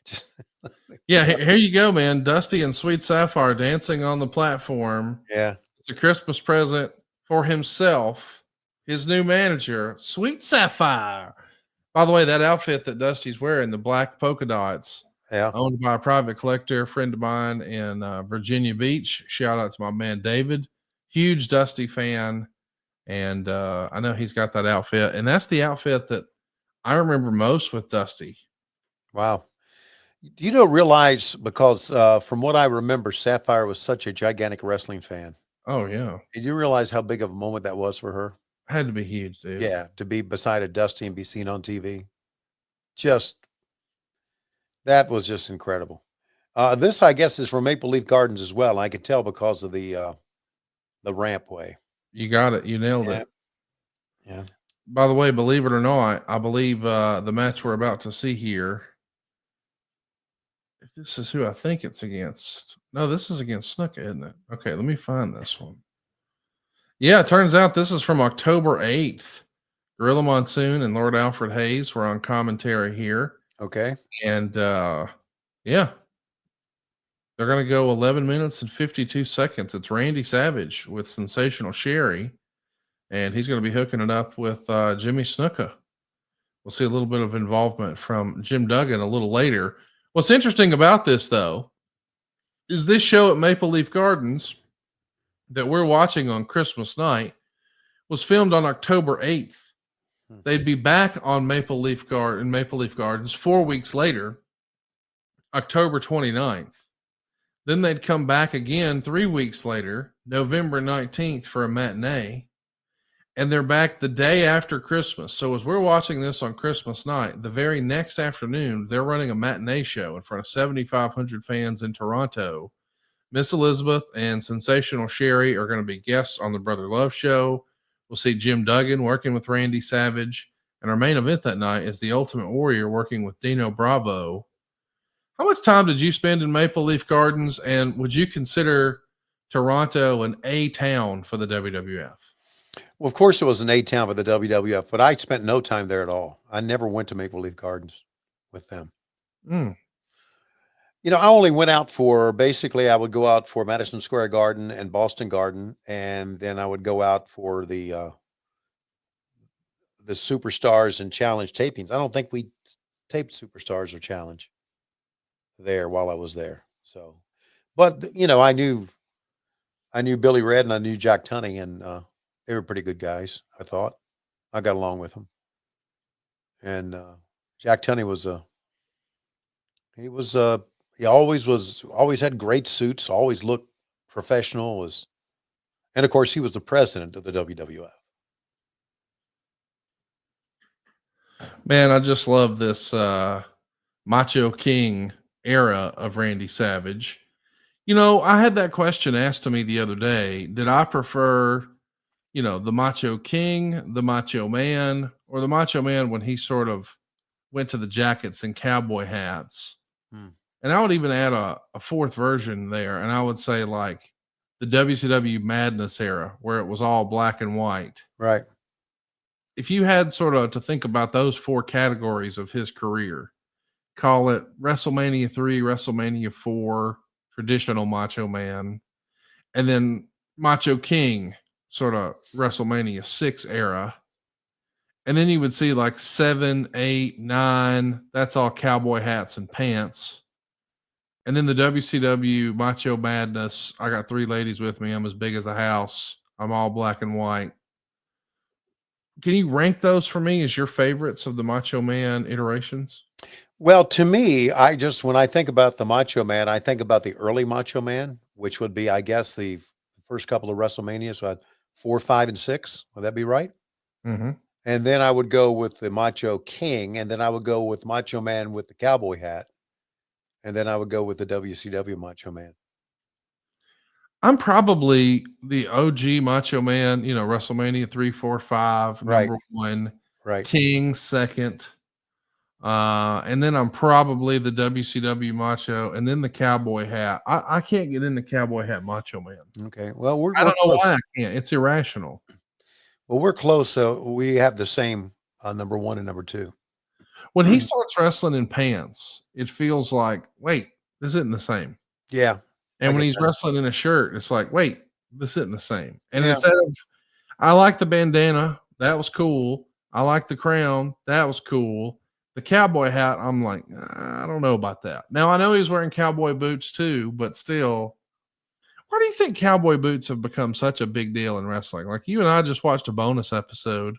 just yeah. Here you go, man. Dusty and Sweet Sapphire dancing on the platform. Yeah, it's a Christmas present for himself, his new manager, Sweet Sapphire. By the way, that outfit that Dusty's wearing, the black polka dots, owned by a private collector, a friend of mine in Virginia Beach. Shout out to my man David, huge Dusty fan. And I know he's got that outfit, and that's the outfit that I remember most with Dusty. Wow. Do you realize, because from what I remember, Sapphire was such a gigantic wrestling fan. Oh, yeah. Did you realize how big of a moment that was for her? Had to be huge, dude. Yeah, to be beside a Dusty and be seen on TV. That was just incredible. This, I guess, is from Maple Leaf Gardens as well. I could tell because of the rampway. You got it. You nailed it. Yeah. By the way, believe it or not, I believe the match we're about to see here, if this is who I think it's against. No, this is against Snuka, isn't it? Okay, let me find this one. Yeah, it turns out this is from October 8th. Gorilla Monsoon and Lord Alfred Hayes were on commentary here. Okay. And yeah. They're going to go 11 minutes and 52 seconds. It's Randy Savage with Sensational Sherry, and he's going to be hooking it up with Jimmy Snuka. We'll see a little bit of involvement from Jim Duggan a little later. What's interesting about this, though, is this show at Maple Leaf Gardens that we're watching on Christmas night was filmed on October 8th. They'd be back on Maple Leaf Gardens 4 weeks later, October 29th. Then they'd come back again 3 weeks later, November 19th, for a matinee. And they're back the day after Christmas. So as we're watching this on Christmas night, the very next afternoon, they're running a matinee show in front of 7,500 fans in Toronto. Miss Elizabeth and Sensational Sherry are going to be guests on the Brother Love show. We'll see Jim Duggan working with Randy Savage. And our main event that night is the Ultimate Warrior working with Dino Bravo. How much time did you spend in Maple Leaf Gardens, and would you consider Toronto an A town for the WWF? Well, of course it was an A town for the WWF, but I spent no time there at all. I never went to Maple Leaf Gardens with them. I only went out basically I would go out for Madison Square Garden and Boston Garden, and then I would go out for the Superstars and Challenge tapings. I don't think we taped Superstars or Challenge there while I was there. So, but I knew Billy Red and I knew Jack Tunney, and they were pretty good guys. I thought I got along with them. And Jack Tunney he always had great suits, always looked professional, and of course he was the president of the WWF. Man, I just love this Macho King era of Randy Savage. I had that question asked to me the other day. Did I prefer, the Macho King, the Macho Man, or the Macho Man when he sort of went to the jackets and cowboy hats. And I would even add a fourth version there. And I would say like the WCW Madness era where it was all black and white. Right. If you had sort of to think about those four categories of his career, call it WrestleMania 3, WrestleMania 4, traditional Macho Man, and then Macho King, sort of WrestleMania 6 era. And then you would see like 7, 8, 9, that's all cowboy hats and pants. And then the WCW Macho Madness, I got 3 ladies with me. I'm as big as a house. I'm all black and white. Can you rank those for me as your favorites of the Macho Man iterations? Well, to me, when I think about the Macho Man, I think about the early Macho Man, which would be, I guess, the first couple of WrestleManias, so 4, 5, and 6. Would that be right? Mm-hmm. And then I would go with the Macho King, and then I would go with Macho Man with the cowboy hat, and then I would go with the WCW Macho Man. I'm probably the OG Macho Man, WrestleMania 3, 4, 5, Right. number 1, Right. King second. And then I'm probably the WCW Macho, and then the cowboy hat. I can't get into cowboy hat Macho Man. Okay. Well, I don't know why I can't. It's irrational. Well, we're close, so we have the same number 1 and number 2. When he starts wrestling in pants, it feels like, wait, this isn't the same. Yeah. And when he's wrestling in a shirt, it's like, wait, this isn't the same. And instead of, I like the bandana, that was cool. I like the crown, that was cool. The cowboy hat, I'm like, I don't know about that. Now, I know he's wearing cowboy boots too, but still, why do you think cowboy boots have become such a big deal in wrestling? Like you and I just watched a bonus episode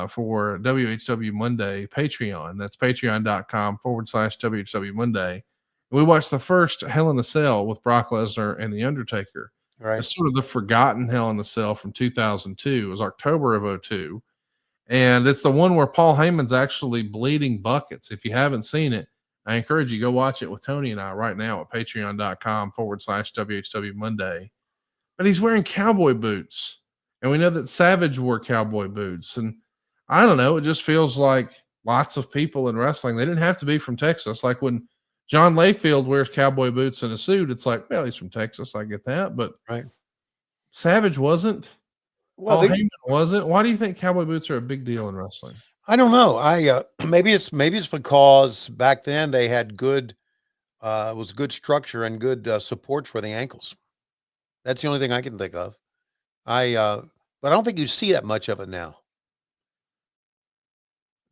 for WHW Monday Patreon. That's patreon.com/WHW Monday. We watched the first Hell in a Cell with Brock Lesnar and The Undertaker. Right. It's sort of the forgotten Hell in a Cell from 2002. It was October of 2002. And it's the one where Paul Heyman's actually bleeding buckets. If you haven't seen it, I encourage you go watch it with Tony and I right now at patreon.com/WHW Monday. But he's wearing cowboy boots. And we know that Savage wore cowboy boots. And I don't know, it just feels like lots of people in wrestling, they didn't have to be from Texas. Like when John Layfield wears cowboy boots and a suit, it's like, well, he's from Texas. I get that. But Savage wasn't. Well, Heyman wasn't. Why do you think cowboy boots are a big deal in wrestling? I don't know. Maybe it's because back then they had good structure and good support for the ankles. That's the only thing I can think of. But I don't think you see that much of it now.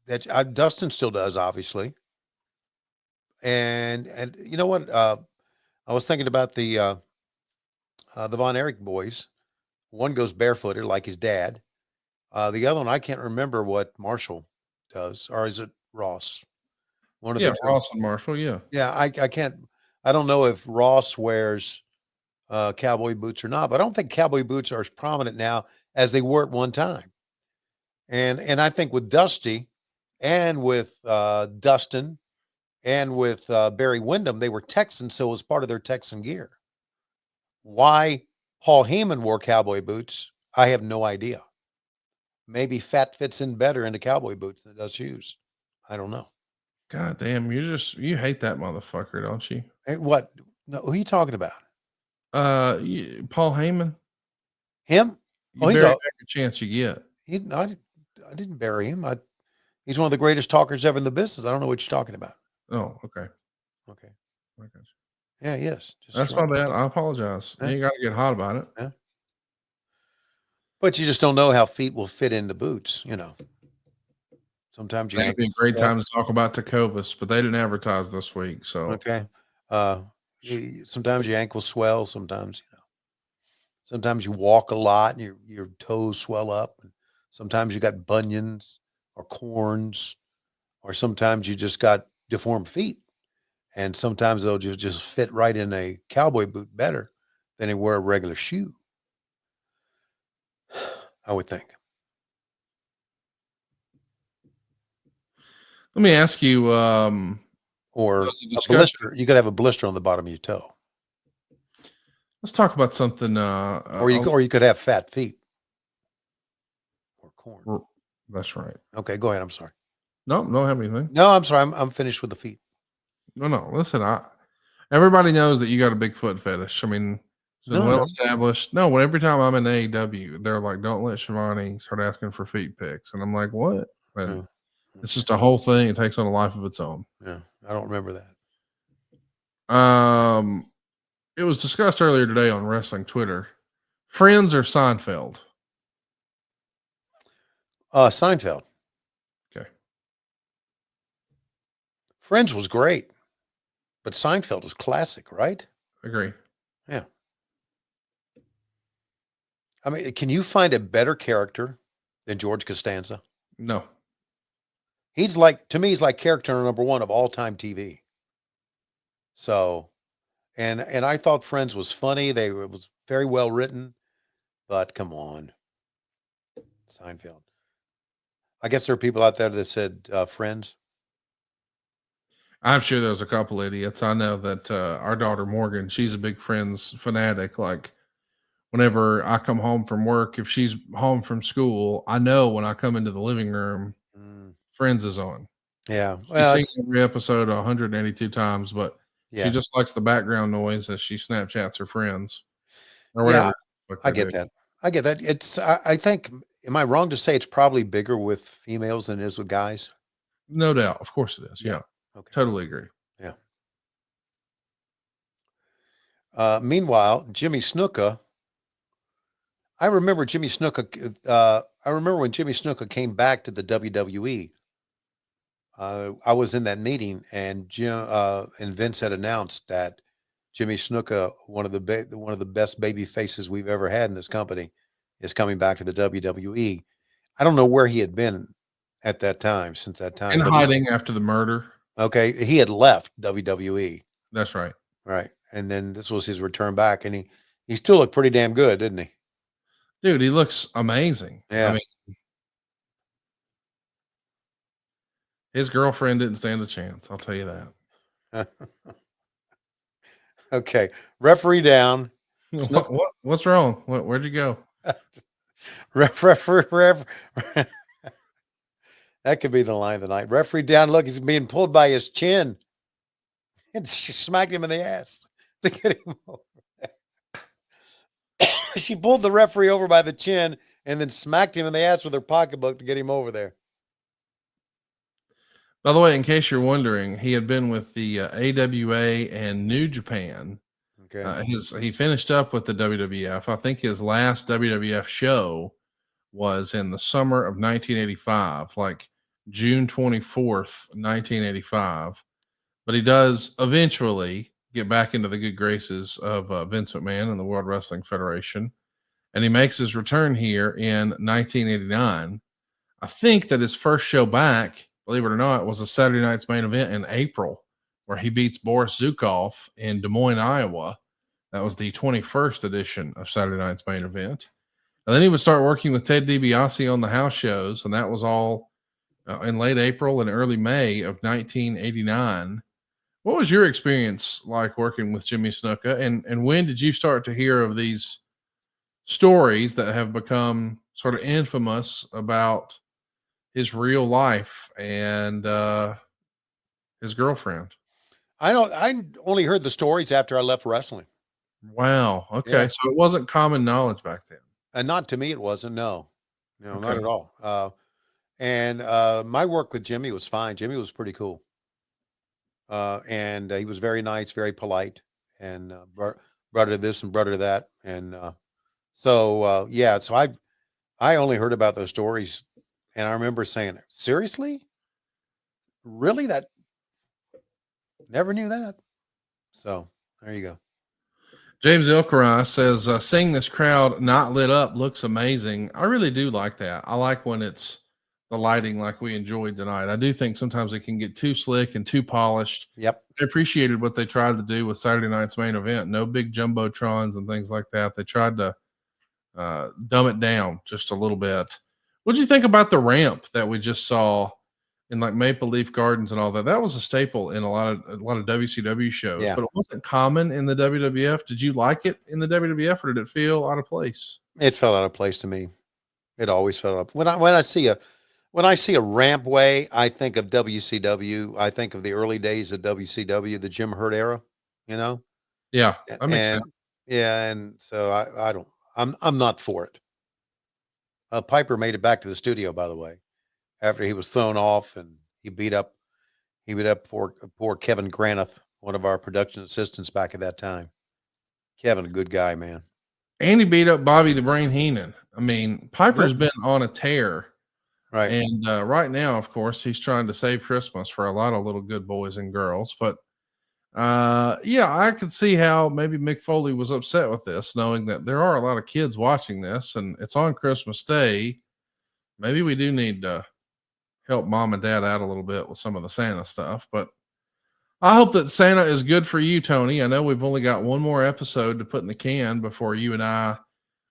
That Dustin still does, obviously. And you know what? I was thinking about the Von Erich boys. One goes barefooted like his dad. The other one, I can't remember what Marshall does, or is it Ross? One of the two. Ross and Marshall. Yeah. Yeah. I don't know if Ross wears cowboy boots or not, but I don't think cowboy boots are as prominent now as they were at one time. And I think with Dusty and with Dustin and with Barry Windham, they were Texans, so it was part of their Texan gear. Why Paul Heyman wore cowboy boots, I have no idea. Maybe fat fits in better into cowboy boots than it does shoes. I don't know. God damn, you hate that motherfucker, don't you? Hey, what? No, who are you talking about? Paul Heyman. Him? You bury every chance you get. I didn't bury him. He's one of the greatest talkers ever in the business. I don't know what you're talking about. Oh, okay. Okay. I got you. Yeah, yes. That's my bad. I apologize. You ain't got to get hot about it. Yeah. But you just don't know how feet will fit into boots, Sometimes It'd be a great time to talk about Tecovas, but they didn't advertise this week. So okay. Sometimes your ankles swell, sometimes sometimes you walk a lot and your toes swell up. Sometimes you got bunions or corns, or sometimes you just got deformed feet. And sometimes they'll just fit right in a cowboy boot better than they wear a regular shoe. I would think. Let me ask you, or a blister. You could have a blister on the bottom of your toe. Let's talk about something. Or you could have fat feet or corn. That's right. Okay, go ahead. I'm sorry. No, don't have anything. No, I'm sorry. I'm finished with the feet. No. Listen, everybody knows that you got a big foot fetish. I mean, it's been well established. No, every time I'm in AEW, they're like, "Don't let Schiavone start asking for feet pics," and I'm like, "What?" And it's just a whole thing. It takes on a life of its own. Yeah, I don't remember that. It was discussed earlier today on wrestling Twitter. Friends or Seinfeld? Seinfeld. Okay. Friends was great, but Seinfeld was classic, right? Agree. Yeah. I mean, can you find a better character than George Costanza? No. To me, he's like character number one of all time TV. So, and I thought Friends was funny. It was very well written, but come on, Seinfeld. I guess there are people out there that said Friends. I'm sure there's a couple idiots. I know that our daughter Morgan, she's a big Friends fanatic. Like whenever I come home from work, if she's home from school, I know when I come into the living room, Friends is on. Yeah. Well, she's seen every episode 182 times, but she just likes the background noise as she Snapchats her friends or whatever. Yeah, I get that. I get that. It's, I think, am I wrong to say it's probably bigger with females than it is with guys? No doubt. Of course it is. Yeah. Okay. Totally agree. Yeah. Meanwhile, Jimmy Snuka, I remember Jimmy Snuka. I remember when Jimmy Snuka came back to the WWE. I was in that meeting, and Jim and Vince had announced that Jimmy Snuka, one of the best baby faces we've ever had in this company, is coming back to the WWE. I don't know where he had been at that time. Since that time, in hiding after the murder. Okay, he had left WWE. That's right. Right, and then this was his return back, and he still looked pretty damn good, didn't he? Dude, he looks amazing. Yeah. I mean, his girlfriend didn't stand a chance. I'll tell you that. Okay, referee down. What's wrong? Where'd you go? Ref. That could be the line of the night. Referee down. Look, he's being pulled by his chin, and she smacked him in the ass to get him over. She pulled the referee over by the chin and then smacked him in the ass with her pocketbook to get him over there. By the way, in case you're wondering, he had been with the AWA and New Japan. Okay. He finished up with the WWF. I think his last WWF show was in the summer of 1985, like June 24th, 1985. But he does eventually get back into the good graces of Vince McMahon and the World Wrestling Federation. And he makes his return here in 1989. I think that his first show back, believe it or not, was a Saturday Night's Main Event in April, where he beats Boris Zukov in Des Moines, Iowa. That was the 21st edition of Saturday Night's Main Event. And then he would start working with Ted DiBiase on the house shows, and that was all in late April and early May of 1989. What was your experience like working with Jimmy Snuka, and when did you start to hear of these stories that have become sort of infamous about his real life and his girlfriend? I only heard the stories after I left wrestling. Wow. Okay. Yeah. So it wasn't common knowledge back then. And not to me, it wasn't. No, Okay. not at all. And my work with Jimmy was fine. Jimmy was pretty cool. And he was very nice, very polite, and brother this and brother that. And so I only heard about those stories, and I remember saying, seriously? Really? That never knew that. So there you go. James Ilkarai says, seeing this crowd not lit up looks amazing. I really do like that. I like when it's the lighting like we enjoyed tonight. I do think sometimes it can get too slick and too polished. Yep. I appreciated what they tried to do with Saturday night's main event. No big jumbotrons and things like that. They tried to dumb it down just a little bit. What did you think about the ramp that we just saw in like Maple Leaf Gardens and all that? That was a staple in a lot of WCW shows, but it wasn't common in the WWF. Did you like it in the WWF, or did it feel out of place? It felt out of place to me. It always felt up when I see When I see a rampway, I think of WCW. I think of the early days of WCW, the Jim Hurt era, you know? Yeah, that makes And sense. yeah, and so I don't, I'm not for it. Piper made it back to the studio, by the way, after he was thrown off and he beat up poor Kevin Granith, one of our production assistants back at that time. Kevin, a good guy, man. And he beat up Bobby the Brain Heenan. I mean, Piper's Yep. been on a tear. Right. And right now, of course, he's trying to save Christmas for a lot of little good boys and girls. But yeah, I could see how maybe Mick Foley was upset with this, knowing that there are a lot of kids watching this and it's on Christmas Day. Maybe we do need to help mom and dad out a little bit with some of the Santa stuff. But I hope that Santa is good for you, Tony. I know we've only got one more episode to put in the can before you and I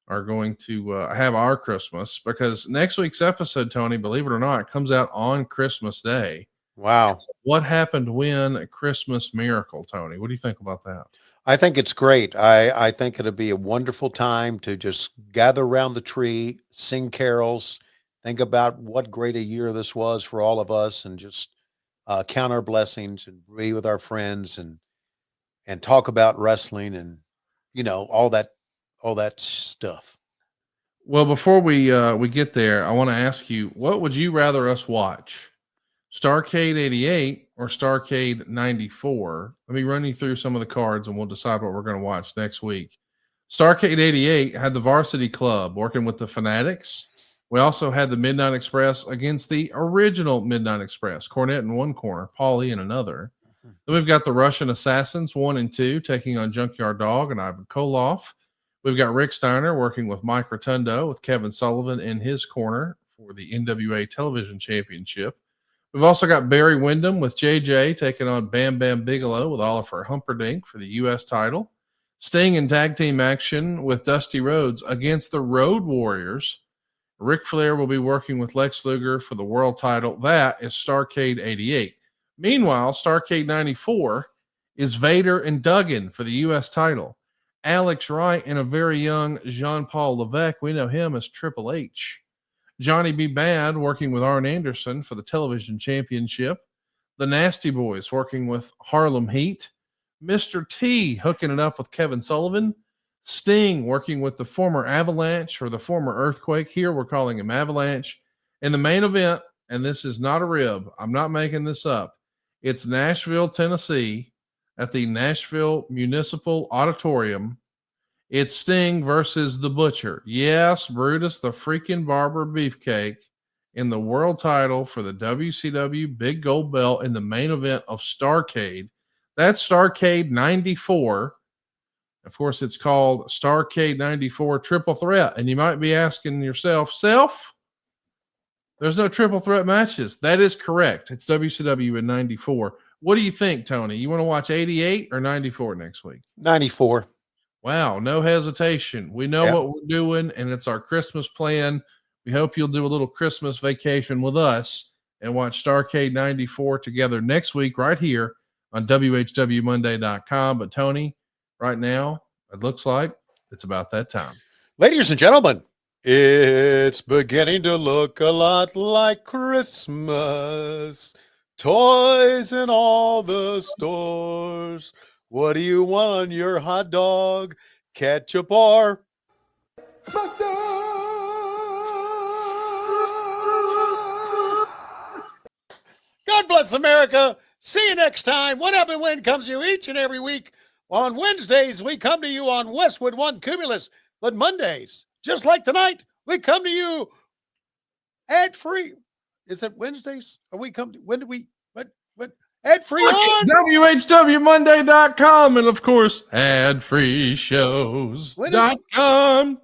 are going to have our Christmas, because next week's episode, Tony, believe it or not, comes out on Christmas Day. Wow. What happened when a Christmas miracle, Tony? What do you think about that? I think it's great. I think it'll be a wonderful time to just gather around the tree, sing carols, think about what great a year this was for all of us, and just count our blessings and be with our friends and talk about wrestling and all that stuff. Well, before we get there, I want to ask you, what would you rather us watch? Starrcade 88 or Starrcade 94? Let me run you through some of the cards and we'll decide what we're going to watch next week. Starrcade 88 had the Varsity Club working with the Fanatics. We also had the Midnight Express against the original Midnight Express. Cornette in one corner, Paulie in another. Then we've got the Russian Assassins 1 and 2 taking on Junkyard Dog and Ivan Koloff. We've got Rick Steiner working with Mike Rotundo with Kevin Sullivan in his corner for the NWA Television Championship. We've also got Barry Windham with JJ taking on Bam Bam Bigelow with Oliver Humperdinck for the U.S. title. Sting in tag team action with Dusty Rhodes against the Road Warriors. Ric Flair will be working with Lex Luger for the world title. That is Starrcade 88. Meanwhile, Starrcade 94 is Vader and Duggan for the U.S. title. Alex Wright and a very young Jean-Paul Levesque. We know him as Triple H. Johnny B. Bad working with Arn Anderson for the television championship. The Nasty Boys working with Harlem Heat. Mr. T hooking it up with Kevin Sullivan. Sting working with the former Avalanche or the former Earthquake. Here we're calling him Avalanche. In the main event, and this is not a rib, I'm not making this up. It's Nashville, Tennessee at the Nashville Municipal Auditorium. It's Sting versus the Butcher. Yes, Brutus the freaking Barber Beefcake in the world title for the WCW Big Gold Belt in the main event of Starrcade. That's Starrcade 94. Of course, it's called Starrcade 94 Triple Threat. And you might be asking yourself, there's no triple threat matches. That is correct. It's WCW in 94. What do you think, Tony? You want to watch 88 or 94 next week? 94. Wow, no hesitation. We know what we're doing, and it's our Christmas plan. We hope you'll do a little Christmas vacation with us and watch Starrcade 94 together next week right here on WHWMonday.com. But, Tony, right now, it looks like it's about that time. Ladies and gentlemen, it's beginning to look a lot like Christmas. Toys in all the stores. What do you want on your hot dog? Ketchup or mustard? God bless America. See you next time. What Happened When comes to you each and every week. On Wednesdays, we come to you on Westwood One Cumulus. But Mondays, just like tonight, we come to you ad-free. Is it Wednesdays? Or we come to, when do we, what, ad-free on? WHWMonday.com and, of course, adfreeshows.com.